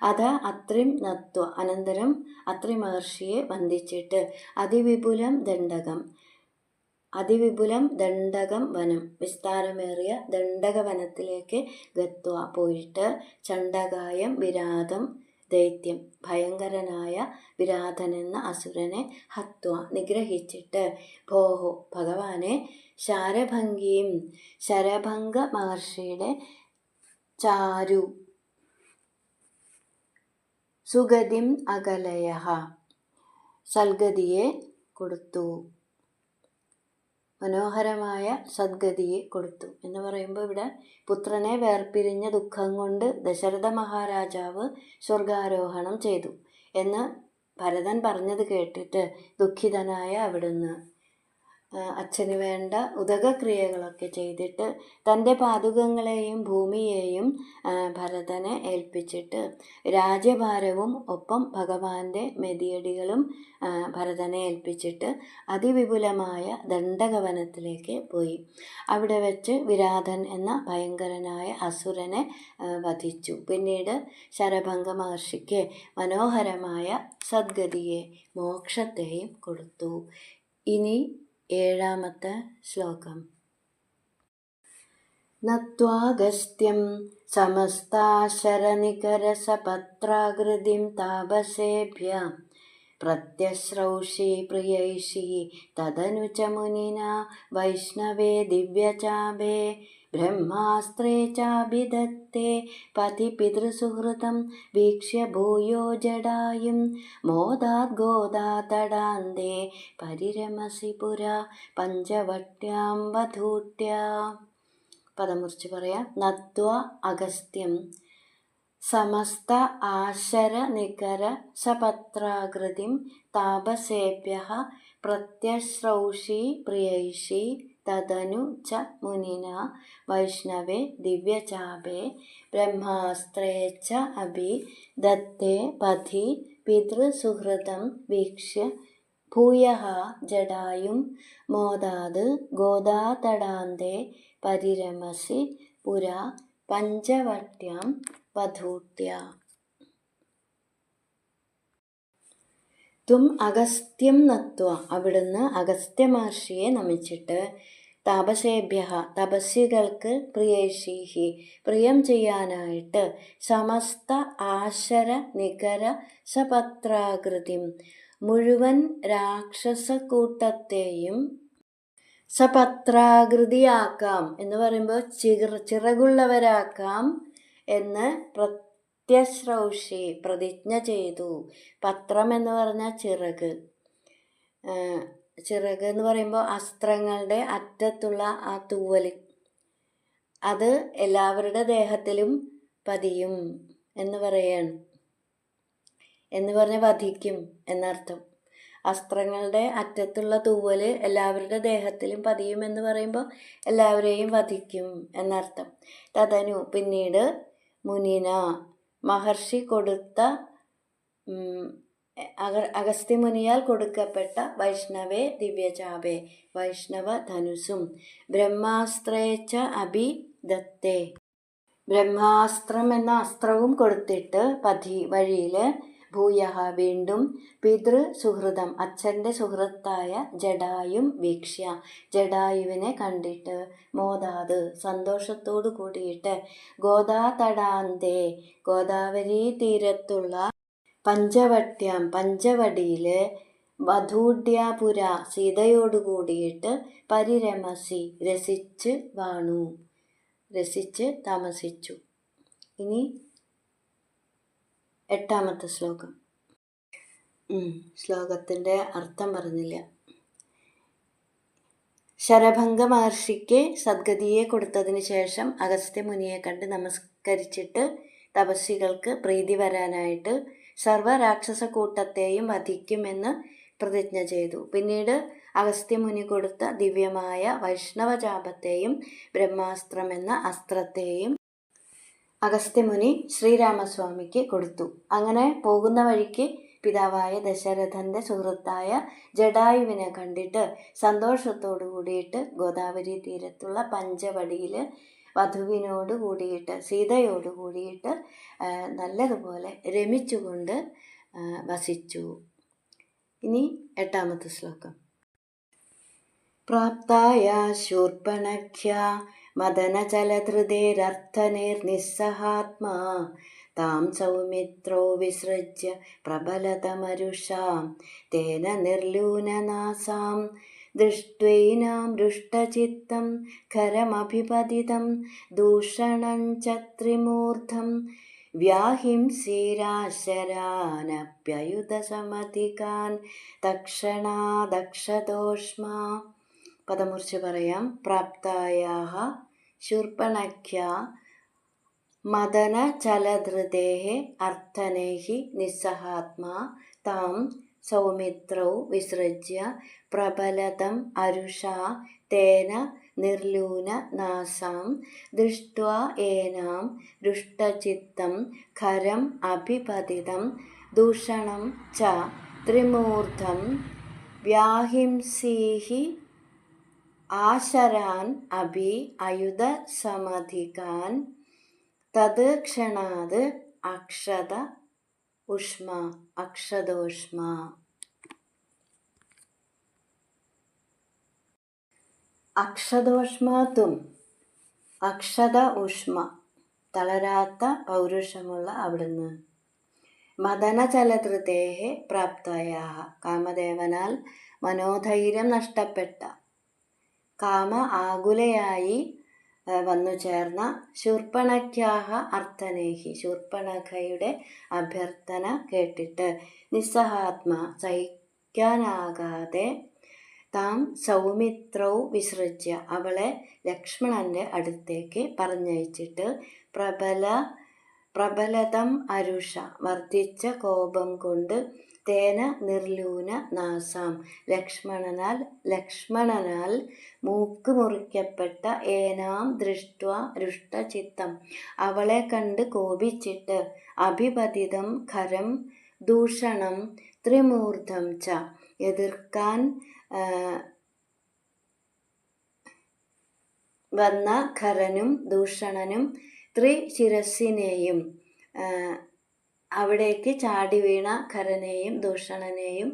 അത് അത്രിം നത്വ അനന്തരം അത്രി മഹർഷിയെ വന്ദിച്ചിട്ട് അതിവിപുലം ദണ്ഡകം വനം വിസ്താരമേറിയ ദണ്ഡകവനത്തിലേക്ക് ഗത്വ പോയിട്ട് ചണ്ഡകായം വിരാതം ദൈത്യം ഭയങ്കരനായ വിരാതനെന്ന അസുരനെ ഹത്വ നിഗ്രഹിച്ചിട്ട് ഭോഹോ ഭഗവാനെ ശാരഭംഗിയും ശരഭംഗ മഹർഷിയുടെ ചാരു സുഗതിം അകലയഃ സൽഗതിയെ കൊടുത്തു, മനോഹരമായ സദ്ഗതിയെ കൊടുത്തു എന്ന് പറയുമ്പോൾ ഇവിടെ പുത്രനെ വേർപിരിഞ്ഞ ദുഃഖം കൊണ്ട് ദശരഥ മഹാരാജാവ് സ്വർഗാരോഹണം ചെയ്തു എന്ന് ഭരതൻ പറഞ്ഞത് കേട്ടിട്ട് ദുഃഖിതനായ അവിടുന്ന് അച്ഛന് വേണ്ട ഉദകക്രിയകളൊക്കെ ചെയ്തിട്ട് തൻ്റെ പാതുകങ്ങളെയും ഭൂമിയെയും ഭരതനെ ഏൽപ്പിച്ചിട്ട് രാജ്യഭാരവും ഒപ്പം ഭഗവാന്റെ മെതിയടികളും ഭരതനെ ഏൽപ്പിച്ചിട്ട് അതിവിപുലമായ ദണ്ഡകവനത്തിലേക്ക് പോയി. അവിടെ വെച്ച് വിരാതൻ എന്ന ഭയങ്കരനായ അസുരനെ വധിച്ചു. പിന്നീട് ശരഭംഗ മഹർഷിക്ക് മനോഹരമായ സദ്ഗതിയെ മോക്ഷത്തെയും കൊടുത്തു. ഇനി 7ാമത്തെ ശ്ലോകം. നത്വാഗസ്ത്യം സമസ്താശരനികരസപത്രാകൃതിം താപസേഭ്യ പ്രത്യശ്രൗഷി പ്രിയൈഷി തദനു ച മുനിനാ വൈഷ്ണവേ ദിവ്യചാപേ ബ്രഹ്മാസ്ത്രേ ചാഭിദത്തേ പതി പിതൃസുഹൃതം വീക്ഷ്യ ഭൂയോ ജടായും മോദാത് ഗോദാതടാന്തേ പരിരമസി പുരാ പഞ്ചവട്യാം വധൂട്യാ. പദം മുറിച്ച് പറയാം. നത്വ അഗസ്ത്യം സമസ്ത ആശര നികര സപത്രാകൃതിം താപസേഭ്യഃ പ്രത്യശ്രൗഷി പ്രിയൈഷി തദനു ച മുനിനാ വൈഷ്ണവേ ദിവ്യചാപേ ബ്രഹ്മാസ്ത്രേ ച അഭി ദത്തേ പഥി പിതൃസുഹൃതം വീക്ഷ്യ ഭൂയഃ ജടായും മോദാത് ഗോദാതടാന്തേ പരിരമസി പുരാ പഞ്ചവട്യാം വധൂട്യാ. ത്വം അഗസ്ത്യം നത്വ അവിടുന്ന് അഗസ്ത്യ മഹർഷിയെ നമിച്ചിട്ട് താപസേഭ്യഃ തപസ്വികൾക്ക് പ്രിയേഷീഹി പ്രിയം ചെയ്യാനായിട്ട് സമസ്ത ആശര നികര സപത്രാകൃതിം മുഴുവൻ രാക്ഷസക്കൂട്ടത്തെയും സപത്രാകൃതിയാക്കാം എന്ന് പറയുമ്പോൾ ചിറകുള്ളവരാക്കാം എന്ന് പ്രത്യശ്രൗഷി പ്രതിജ്ഞ ചെയ്തു. പത്രം എന്ന് പറഞ്ഞാൽ ചിറക്. ചിറക് എന്ന് പറയുമ്പോൾ അസ്ത്രങ്ങളുടെ അറ്റത്തുള്ള ആ തൂവൽ അത് എല്ലാവരുടെ ദേഹത്തിലും പതിയും എന്ന് പറയാണ്. എന്ന് പറഞ്ഞ് വധിക്കും എന്നർത്ഥം. അസ്ത്രങ്ങളുടെ അറ്റത്തുള്ള തൂവൽ എല്ലാവരുടെ ദേഹത്തിലും പതിയുമെന്ന് പറയുമ്പോൾ എല്ലാവരെയും വധിക്കും എന്നർത്ഥം. തദനു പിന്നീട് മുനിന മഹർഷി കൊടുത്ത അഗസ്ത്യമുനിയാൽ കൊടുക്കപ്പെട്ട വൈഷ്ണവേ ദിവ്യചാപേ വൈഷ്ണവ ധനുസും ബ്രഹ്മാസ്ത്രേച്ച അഭി ദത്തേ ബ്രഹ്മാസ്ത്രം എന്ന അസ്ത്രവും കൊടുത്തിട്ട് പതി വഴിയിൽ ഭൂയഃ വീണ്ടും പിതൃസുഹൃതം അച്ഛൻ്റെ സുഹൃത്തായ ജടായും വീക്ഷ്യ ജടായുവിനെ കണ്ടിട്ട് മോദാത് സന്തോഷത്തോടു കൂടിയിട്ട് ഗോദാതടാന്തേ ഗോദാവരി തീരത്തുള്ള പഞ്ചവട്യാം പഞ്ചവടിയിൽ വധൂഢ്യാപുര സീതയോടു കൂടിയിട്ട് പരിരമസി രസിച്ച് വാണു രസിച്ച് താമസിച്ചു. ഇനി 8ാമത്തെ ശ്ലോകം. ശ്ലോകത്തിൻ്റെ അർത്ഥം പറഞ്ഞില്ല. ശരഭംഗ മഹർഷിക്ക് സദ്ഗതിയെ കൊടുത്തതിന് ശേഷം അഗസ്ത്യമുനിയെ കണ്ട് നമസ്കരിച്ചിട്ട് തപസ്സികൾക്ക് പ്രീതി വരാനായിട്ട് സർവ്വരാക്ഷസ കൂട്ടത്തെയും വധിക്കുമെന്ന് പ്രതിജ്ഞ ചെയ്തു. പിന്നീട് അഗസ്ത്യമുനി കൊടുത്ത ദിവ്യമായ വൈഷ്ണവചാപത്തെയും ബ്രഹ്മാസ്ത്രമെന്ന അസ്ത്രത്തെയും അഗസ്ത്യമുനി ശ്രീരാമസ്വാമിക്ക് കൊടുത്തു. അങ്ങനെ പോകുന്ന വഴിക്ക് പിതാവായ ദശരഥൻ്റെ സുഹൃത്തായ ജടായുവിനെ കണ്ടിട്ട് സന്തോഷത്തോടു കൂടിയിട്ട് ഗോദാവരി തീരത്തുള്ള പഞ്ചവടിയിൽ വധുവിനോട് കൂടിയിട്ട് സീതയോട് കൂടിയിട്ട് നല്ലതുപോലെ രമിച്ചുകൊണ്ട് വസിച്ചു. ഇനി 8ാമത്തെ ശ്ലോകം. പ്രാപ്തായ ശൂർപ്പണഖ്യ മദനചലധൃതേരർത്ഥനേർനിസ്സഹാത്മാ താം സൗമിത്രോ വിസൃജ്യ പ്രബലതമരുഷാം തേന നിർലൂനനാസാം ദൃഷ്ട്വൈനാം ദുഷ്ടചിത്തം ഖരമഭിപതിതം ദൂഷണം ച ത്രിമൂർധം വ്യാഹിംസീരാശരാനപ്യയുധസമധികാൻ തക്ഷണാദക്ഷതോഷ്മാ. പദമുറിച്ച് പറയാം. പ്രാപ്തായാഹ ശൂർപ്പണഖ്യാ മദനചലധൃതേഃ അർത്ഥനൈഃ നിസ്സഹാത്മാ താം സൗമിത്രൗ വിസൃജ്യ പ്രബലതം അരുഷാ തേന നിർലൂന നാസാം ദൃഷ്ട്വാ ഏനാം ദുഷ്ടചിത്തം ഖരം അഭിപതിതം ദൂഷണം ച ത്രിമൂർധം വ്യാഹിംസീഃ ആശരാൻ അഭി അയുധ സമധികാൻ തത് ക്ഷണാത് അക്ഷതോഷ്മാ. അക്ഷതോഷ്മാതും അക്ഷത ഉഷ്മ തളരാത്ത പൗരുഷമുള്ള അവിടുന്ന്. മദനചലധൃതേഃ പ്രാപ്തായാഹ കാമദേവനാൽ മനോധൈര്യം നഷ്ടപ്പെട്ട കാമ ആകുലയായി വന്നു ചേർന്ന ശൂർപ്പണഖ്യാഹ അർത്ഥനേഹി ശൂർപ്പണഖയുടെ അഭ്യർത്ഥന കേട്ടിട്ട് നിസ്സഹാത്മാ സഹിക്കാനാകാതെ താം സൗമിത്രൗ വിസൃജ്യ അവളെ ലക്ഷ്മണൻ്റെ അടുത്തേക്ക് പറഞ്ഞയച്ചിട്ട് പ്രബലതം അരുഷ വർദ്ധിച്ച കോപം കൊണ്ട് തേന നിർലൂന നാസാം ലക്ഷ്മണനാൽ മൂക്ക് മുറിക്കപ്പെട്ട ഏനാം ദൃഷ്ട്വാ രുഷ്ടചിത്തം അവളെ കണ്ട് കോപിച്ചിട്ട് അഭിപതിതം ഖരം ദൂഷണം ത്രിമൂർധം ച എതിർക്കാൻ വന്ന ഖരനും ദൂഷണനും ത്രിശിരസിനെയും അവിടേക്ക് ചാടി വീണ ഖരനെയും ദൂഷണനെയും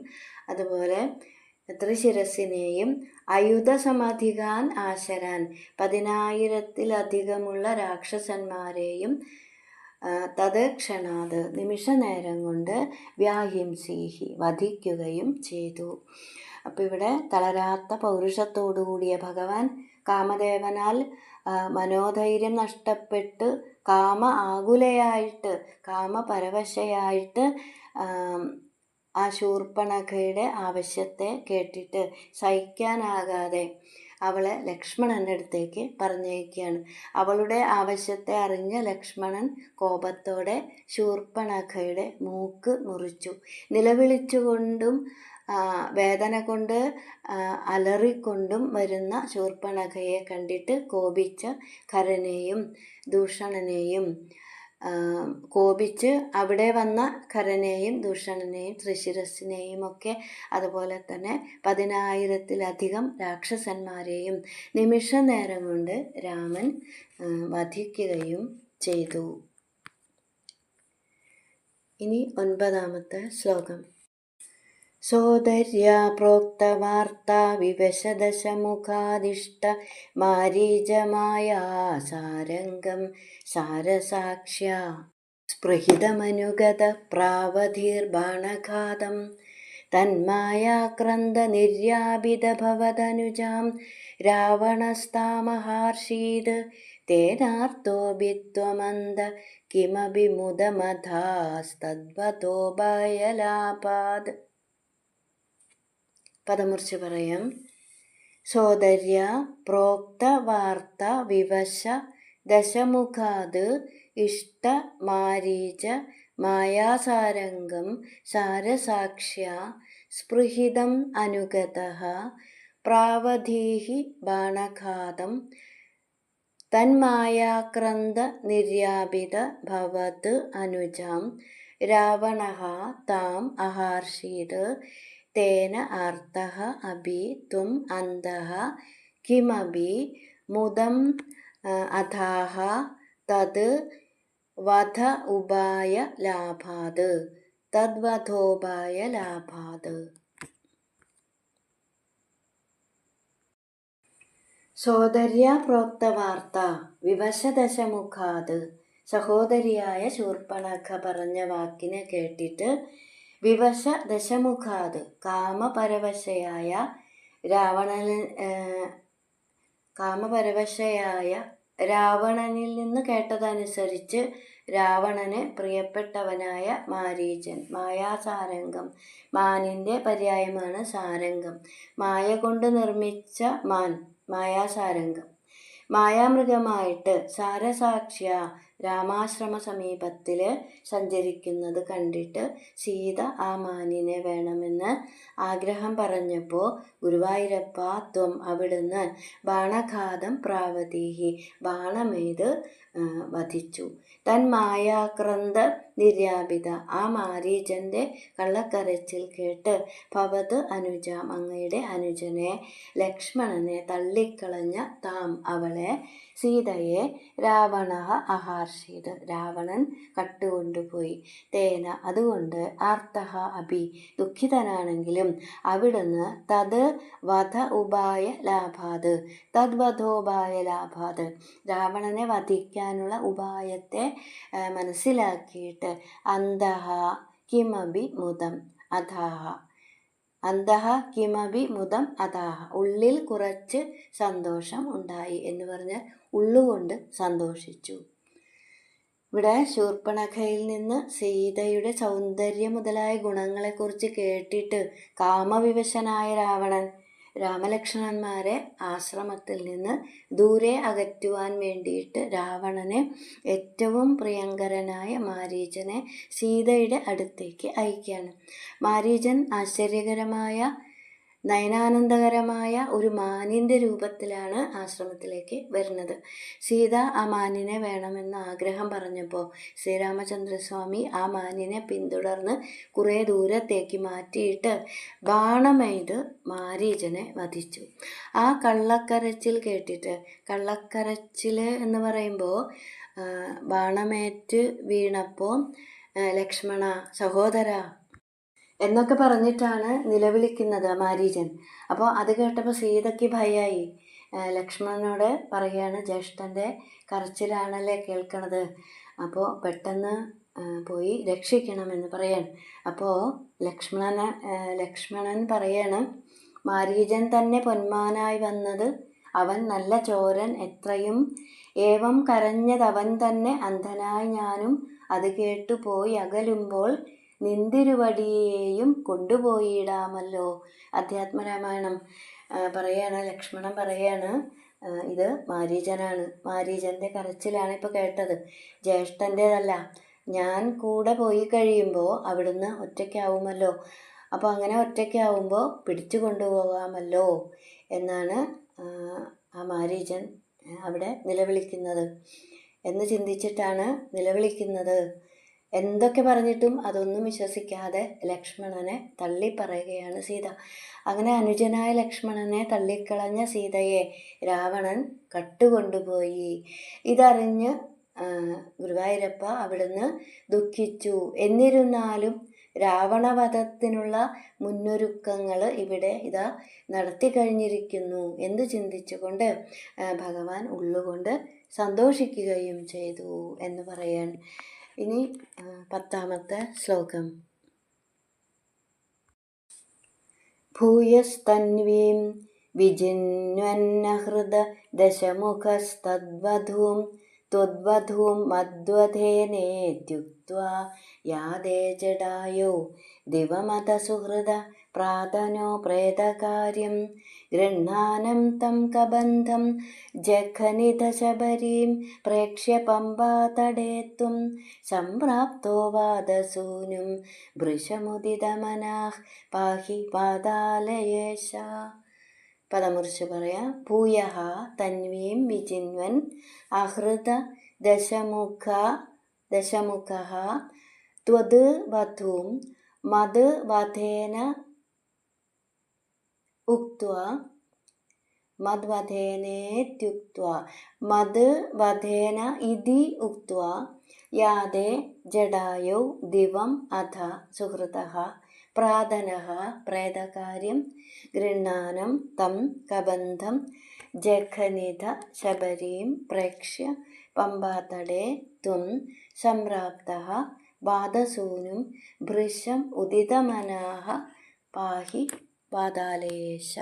അതുപോലെ ത്രിശിരസിനെയും അയുധസമധികാൻ ആശരാൻ 10,000-ലധികമുള്ള രാക്ഷസന്മാരെയും തത് ക്ഷണാത് നിമിഷനേരം കൊണ്ട് വ്യാഹിംസീഹി വധിക്കുകയും ചെയ്തു. അപ്പോൾ ഇവിടെ തളരാത്ത പൗരുഷത്തോടു കൂടിയ ഭഗവാൻ കാമദേവനാൽ മനോധൈര്യം നഷ്ടപ്പെട്ട് കാമ ആകുലയായിട്ട് കാമപരവശയായിട്ട് ആ ശൂർപ്പണഖയുടെ ആവശ്യത്തെ കേട്ടിട്ട് സഹിക്കാനാകാതെ അവളെ ലക്ഷ്മണൻ്റെ അടുത്തേക്ക് പറഞ്ഞയക്കുകയാണ്. അവളുടെ ആവശ്യത്തെ അറിഞ്ഞ ലക്ഷ്മണൻ കോപത്തോടെ ശൂർപ്പണഖയുടെ മൂക്ക് മുറിച്ചു. നിലവിളിച്ചുകൊണ്ടും വേദന കൊണ്ട് അലറിക്കൊണ്ടും വരുന്ന ശൂർപ്പണഖയെ കണ്ടിട്ട് കോപിച്ച ഖരനെയും ദൂഷണനെയും കോപിച്ച് അവിടെ വന്ന ഖരനെയും ദൂഷണനെയും ത്രിശിരസിനെയും ഒക്കെ അതുപോലെ തന്നെ 10,000-ലധികം രാക്ഷസന്മാരെയും നിമിഷ നേരം കൊണ്ട് രാമൻ വധിക്കുകയും ചെയ്തു. ഇനി 9ാമത്തെ ശ്ലോകം. സോദര്യാ പ്രോക്തവാർത്താ വിവശദശമുഖാദിഷ്ട മാരീചമായാ സാരംഗം സാരസാക്ഷ്യാ സ്പൃഹിതമനുഗത പ്രാവധീർബാണഘാതം തന്മായാക്രന്ദനിര്യാപിതഭവതനുജാം രാവണസ്താമഹാർഷീത് തേനാർത്തോ ഭിത്വമന്ദ കിമപി മുദമഥാസ്തദ്വതോപായലാപാത്. പദമുറിച്ച് പറയാം. സോദര്യ പ്രോക്ത വാർത്ത വിവശ ദശമുഖാത് ഇഷ്ട മാരീച മായാസാരംഗം സാരസാക്ഷ്യ സ്പൃഹിതം അനുഗതഃ പ്രാവധീഹി ബാണഘാതം തന്മായാക്രന്ദ നിർയാപിത ഭവത് അനുജാം രാവണഃ താം അഹാർഷീത് തേന ആർത്തഃ അഭി ത്വം അന്ധഃ കിമപി മുദം അഥാഹ തത് വധ ഉപായ ലാഭാത് തദ്വധോപായ ലാഭാത്. സോദര്യ പ്രോക്തവാർത്ത വിവശദശമുഖാത്. സഹോദരിയായ ശൂർപ്പണഖ പറഞ്ഞ വാക്കിനെ കേട്ടിട്ട് വിവശ ദശമുഖാത് കാമപരവശയായ രാവണനിൽ നിന്ന് കേട്ടതനുസരിച്ച് രാവണന് പ്രിയപ്പെട്ടവനായ മാരീചൻ മായാസാരംഗം, മാനിൻ്റെ പര്യായമാണ് സാരംഗം, മായ കൊണ്ട് നിർമ്മിച്ച മാൻ മായാസാരംഗം, മായാമൃഗമായിട്ട് സാരസാക്ഷ്യ രാമാശ്രമ സമീപത്തിൽ സഞ്ചരിക്കുന്നത് കണ്ടിട്ട് സീത ആ മാനിനെ വേണമെന്ന് ആഗ്രഹം പറഞ്ഞപ്പോൾ ഗുരുവായൂരപ്പ ത്വം അവിടുന്ന് ബാണഘാതം പ്രാവതീഹി ബാണമെയ്ത് വധിച്ചു. തൻ മായാക്രന്ദ നിര്യാപിത ആ മാരീചൻ്റെ കള്ളക്കരച്ചിൽ കേട്ട് ഭവത് അനുജാം അങ്ങയുടെ അനുജനെ ലക്ഷ്മണനെ തള്ളിക്കളഞ്ഞ താം അവളെ സീതയെ രാവണ അഹാർഷീത് രാവണൻ കട്ടുകൊണ്ടുപോയി. തേന അതുകൊണ്ട് ആർത്തഹ അഭി ദുഃഖിതനാണെങ്കിലും അവിടുന്ന് തത് വധ ഉപായ ലാഭാത് തദ്വധോപായ ലാഭാത് രാവണനെ വധിക്കാനുള്ള ഉപായത്തെ മനസ്സിലാക്കിയിട്ട് അന്തഃ കിമപി മുദം അഥാഹ അന്തഃ കിമപി മുദം അതാഹ ഉള്ളിൽ കുറച്ച് സന്തോഷം ഉണ്ടായി എന്ന് പറഞ്ഞാൽ ഉള്ളുകൊണ്ട് സന്തോഷിച്ചു. ഇവിടെ ശൂർപ്പണഖയിൽ നിന്ന് സീതയുടെ സൗന്ദര്യം മുതലായ ഗുണങ്ങളെക്കുറിച്ച് കേട്ടിട്ട് കാമവിവശനായ രാവണൻ രാമലക്ഷ്മണന്മാരെ ആശ്രമത്തിൽ നിന്ന് ദൂരെ അകറ്റുവാൻ വേണ്ടിയിട്ട് രാവണന് ഏറ്റവും പ്രിയങ്കരനായ മാരീചനെ സീതയുടെ അടുത്തേക്ക് അയക്കുകയാണ്. മാരീചൻ ആശ്ചര്യകരമായ നയനാനന്ദകരമായ ഒരു മാനിൻ്റെ രൂപത്തിലാണ് ആശ്രമത്തിലേക്ക് വരുന്നത്. സീത ആ മാനിനെ വേണമെന്ന് ആഗ്രഹം പറഞ്ഞപ്പോൾ ശ്രീരാമചന്ദ്രസ്വാമി ആ മാനിനെ പിന്തുടർന്ന് കുറേ ദൂരത്തേക്ക് മാറ്റിയിട്ട് ബാണമെയ്ത് മാരീചനെ വധിച്ചു. ആ കള്ളക്കരച്ചിൽ കേട്ടിട്ട്, കള്ളക്കരച്ചിൽ എന്ന് പറയുമ്പോൾ ബാണമേറ്റ് വീണപ്പോൾ ലക്ഷ്മണ സഹോദര എന്നൊക്കെ പറഞ്ഞിട്ടാണ് നിലവിളിക്കുന്നത് മാരീചൻ. അപ്പോൾ അത് കേട്ടപ്പോൾ സീതയ്ക്ക് ഭയമായി. ലക്ഷ്മണനോട് പറയുകയാണ്, ജ്യേഷ്ഠൻ്റെ കരച്ചിലാണല്ലേ കേൾക്കണത്, അപ്പോൾ പെട്ടെന്ന് പോയി രക്ഷിക്കണമെന്ന് പറയാൻ. അപ്പോൾ ലക്ഷ്മണൻ പറയാണ്, മാരീചൻ തന്നെ പൊന്മാനായി വന്നത് അവൻ നല്ല ചോരൻ എത്രയും ഏവം കരഞ്ഞതവൻ തന്നെ അന്ധനായി ഞാനും അത് കേട്ടു പോയി അകലുമ്പോൾ നിന്തിരുവടിയെയും കൊണ്ടുപോയിടാമല്ലോ. അധ്യാത്മരാമായണം പറയാണ്, ലക്ഷ്മണൻ പറയാണ്, ഇത് മാരീചനാണ്, മാരീചൻ്റെ കരച്ചിലാണ് ഇപ്പോൾ കേട്ടത്, ജ്യേഷ്ഠൻ്റേതല്ല. ഞാൻ കൂടെ പോയി കഴിയുമ്പോൾ അവിടുന്ന് ഒറ്റയ്ക്കാവുമല്ലോ, അപ്പോൾ അങ്ങനെ ഒറ്റയ്ക്കാവുമ്പോൾ പിടിച്ചു കൊണ്ടുപോകാമല്ലോ എന്നാണ് ആ മാരീചൻ അവിടെ നിലവിളിക്കുന്നത് എന്ന് ചിന്തിച്ചിട്ടാണ് നിലവിളിക്കുന്നത്. എന്തൊക്കെ പറഞ്ഞിട്ടും അതൊന്നും വിശ്വസിക്കാതെ ലക്ഷ്മണനെ തള്ളിപ്പറയുകയാണ് സീത. അങ്ങനെ അനുജനായ ലക്ഷ്മണനെ തള്ളിക്കളഞ്ഞ സീതയെ രാവണൻ കട്ടുകൊണ്ടുപോയി. ഇതറിഞ്ഞ് ഗുരുവായൂരപ്പ അവിടുന്ന് ദുഃഖിച്ചു. എന്നിരുന്നാലും രാവണവധത്തിനുള്ള മുന്നൊരുക്കങ്ങൾ ഇവിടെ ഇതാ നടത്തി കഴിഞ്ഞിരിക്കുന്നു എന്ന് ചിന്തിച്ചുകൊണ്ട് ഭഗവാൻ ഉള്ളുകൊണ്ട് സന്തോഷിക്കുകയും ചെയ്തു എന്ന് പറയാൻ. ഇനി 10ാമത്തെ ശ്ലോകം. ഭൂയസ്തന്വീം വിജിന്വന്നഹൃദ ദശമുഖസ്തദ്വധൂം ത്വദ്വധൂം മദ്വധേനേത്യുക്ത്വാ യാദേ ജടായോ ദിവമത സുഹൃദ പ്രാതനോ പ്രേതകാര്യം ഗൃഹാനം തം കബന്ധം ജഘനിധശബരീം പ്രേക്ഷ്യ പമ്പാതടേ ത്വം സംപ്രാപ്തോ വാദസൂനും ഭൃശമുദിതമനാഹ് പാഹി പാതാലയേശ. പദമുറിച്ച് പറയാം. ഭൂയഃ തന്വീം വിജിന്വൻ അഹൃത ദശമുഖഃ ത്വത് വധൂം മത് വധേന ഉക്ത്വാ മദ്വധേനേത്യുക്ത്വാ മത് വധേന ഇതി ഉക്ത്വാ യാദേ ജടായൗ ദിവം അധ സുഹൃതഃ പ്രാതനഃ പ്രേതകാര്യം ഗൃഹാനം തം കബന്ധം ജഘനിധ ശബരീം പ്രേക്ഷ്യ പമ്പാതടേ ത്വം സംപ്രാപ്തഃ വാദസൂനും ഭൃശം ഉദിതമനാഃ പാഹി പാതാലേശ.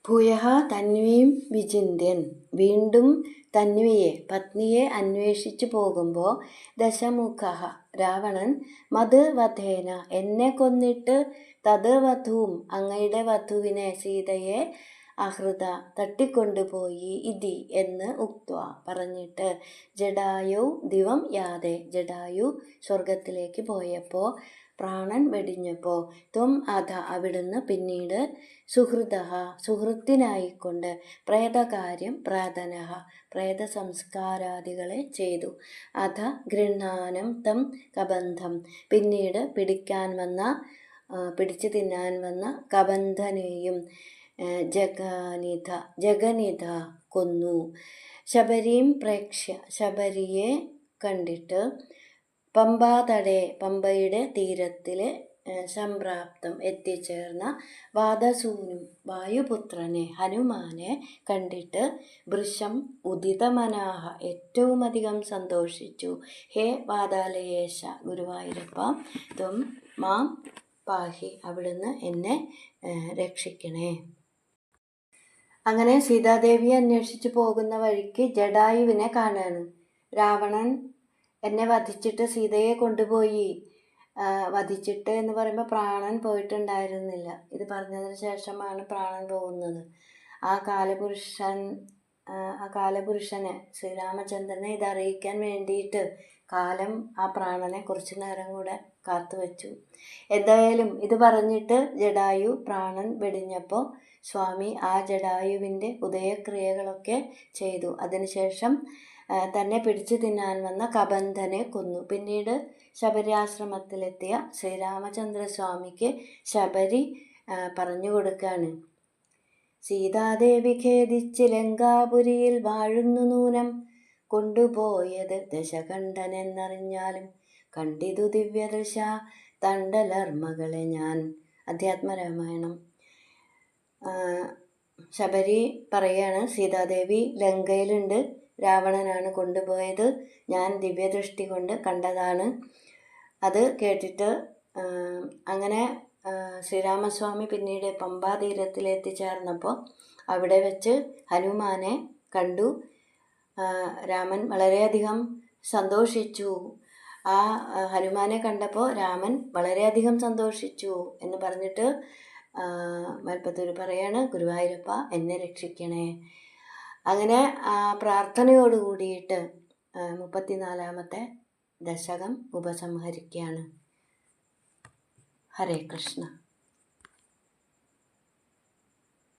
ഭൂയഃ തന്വീം വിചിന്യൻ, വീണ്ടും തന്വിയെ പത്നിയെ അന്വേഷിച്ചു പോകുമ്പോൾ ദശമുഖഃ രാവണൻ മത് വധേന എന്നെ കൊന്നിട്ട് തത് വധൂം അങ്ങയുടെ വധുവിനെ സീതയെ അഹൃത തട്ടിക്കൊണ്ടുപോയി ഇതി എന്ന് ഉക്ത്വ പറഞ്ഞിട്ട് ജടായു ദിവം യാതെ ജടായു സ്വർഗത്തിലേക്ക് പോയപ്പോൾ പ്രാണൻ വെടിഞ്ഞപ്പോൾ ത്വം അധ അവിടുന്ന് പിന്നീട് സുഹൃദഃ സുഹൃത്തിനായിക്കൊണ്ട് പ്രേതകാര്യം പ്രാതനഃ പ്രേത സംസ്കാരാദികളെ ചെയ്തു. അധ ഗൃഹാനം തം കബന്ധം പിന്നീട് പിടിച്ചു തിന്നാൻ വന്ന കബന്ധനെയും ജഗനിധ കൊന്നു. ശബരീം പ്രേക്ഷ്യ ശബരിയെ കണ്ടിട്ട് പമ്പാതടേ പമ്പയുടെ തീരത്തിലെ സംപ്രാപ്തം എത്തിച്ചേർന്ന വാദസൂനും വായുപുത്രനെ ഹനുമാനെ കണ്ടിട്ട് വൃഷം ഉദിതമനാഹ ഏറ്റവുമധികം സന്തോഷിച്ചു. ഹേ വാതാലയേശ ഗുരുവായൂരപ്പ ത്വം മാം പാഹി അവിടുന്ന് എന്നെ രക്ഷിക്കണേ. അങ്ങനെ സീതാദേവിയെ അന്വേഷിച്ച് പോകുന്ന വഴിക്ക് ജടായുവിനെ കാണാണ്. രാവണൻ എന്നെ വധിച്ചിട്ട് സീതയെ കൊണ്ടുപോയി. വധിച്ചിട്ട് എന്ന് പറയുമ്പോൾ പ്രാണൻ പോയിട്ടുണ്ടായിരുന്നില്ല. ഇത് പറഞ്ഞതിന് ശേഷമാണ് പ്രാണൻ പോകുന്നത്. ആ കാലപുരുഷനെ ശ്രീരാമചന്ദ്രനെ ഇതറിയിക്കാൻ വേണ്ടിയിട്ട് കാലം ആ പ്രാണനെ കുറച്ചു നേരം കൂടെ കാത്തുവച്ചു. എന്തായാലും ഇത് പറഞ്ഞിട്ട് ജടായു പ്രാണൻ വെടിഞ്ഞപ്പോൾ സ്വാമി ആ ജടായുവിൻ്റെ ഉദയക്രിയകളൊക്കെ ചെയ്തു. അതിനുശേഷം തന്നെ പിടിച്ചു തിന്നാൻ വന്ന കബന്ധനെ കൊന്നു. പിന്നീട് ശബരിയാശ്രമത്തിലെത്തിയ ശ്രീരാമചന്ദ്രസ്വാമിക്ക് ശബരി പറഞ്ഞു കൊടുക്കാണ്. സീതാദേവി ഖേദിച്ച് ലങ്കാപുരിയിൽ വാഴുന്നു നൂനം, കൊണ്ടുപോയത് ദശകണ്ഠനെന്നറിഞ്ഞാലും കണ്ടിതു ദിവ്യദൃശ തണ്ടലർമ്മകളെ ഞാൻ. അധ്യാത്മരാമായണം. ശബരി പറയാണ്, സീതാദേവി ലങ്കയിലുണ്ട്, രാവണനാണ് കൊണ്ടുപോയത്, ഞാൻ ദിവ്യദൃഷ്ടി കൊണ്ട് കണ്ടതാണ്. അത് കേട്ടിട്ട് അങ്ങനെ ശ്രീരാമസ്വാമി പിന്നീട് പമ്പാതീരത്തിൽ എത്തിച്ചേർന്നപ്പോൾ അവിടെ വെച്ച് ഹനുമാനെ കണ്ടു. രാമൻ വളരെയധികം സന്തോഷിച്ചു. ആ ഹനുമാനെ കണ്ടപ്പോൾ രാമൻ വളരെയധികം സന്തോഷിച്ചു എന്ന് പറഞ്ഞിട്ട് മേൽപ്പത്തൂർ പറയാണ്, ഗുരുവായൂരപ്പ എന്നെ രക്ഷിക്കണേ. അങ്ങനെ പ്രാർത്ഥനയോട് കൂടിയിട്ട് 34ാമത്തെ ദശകം ഉപസംഹരിക്കുകയാണ്. ഹരേ കൃഷ്ണ.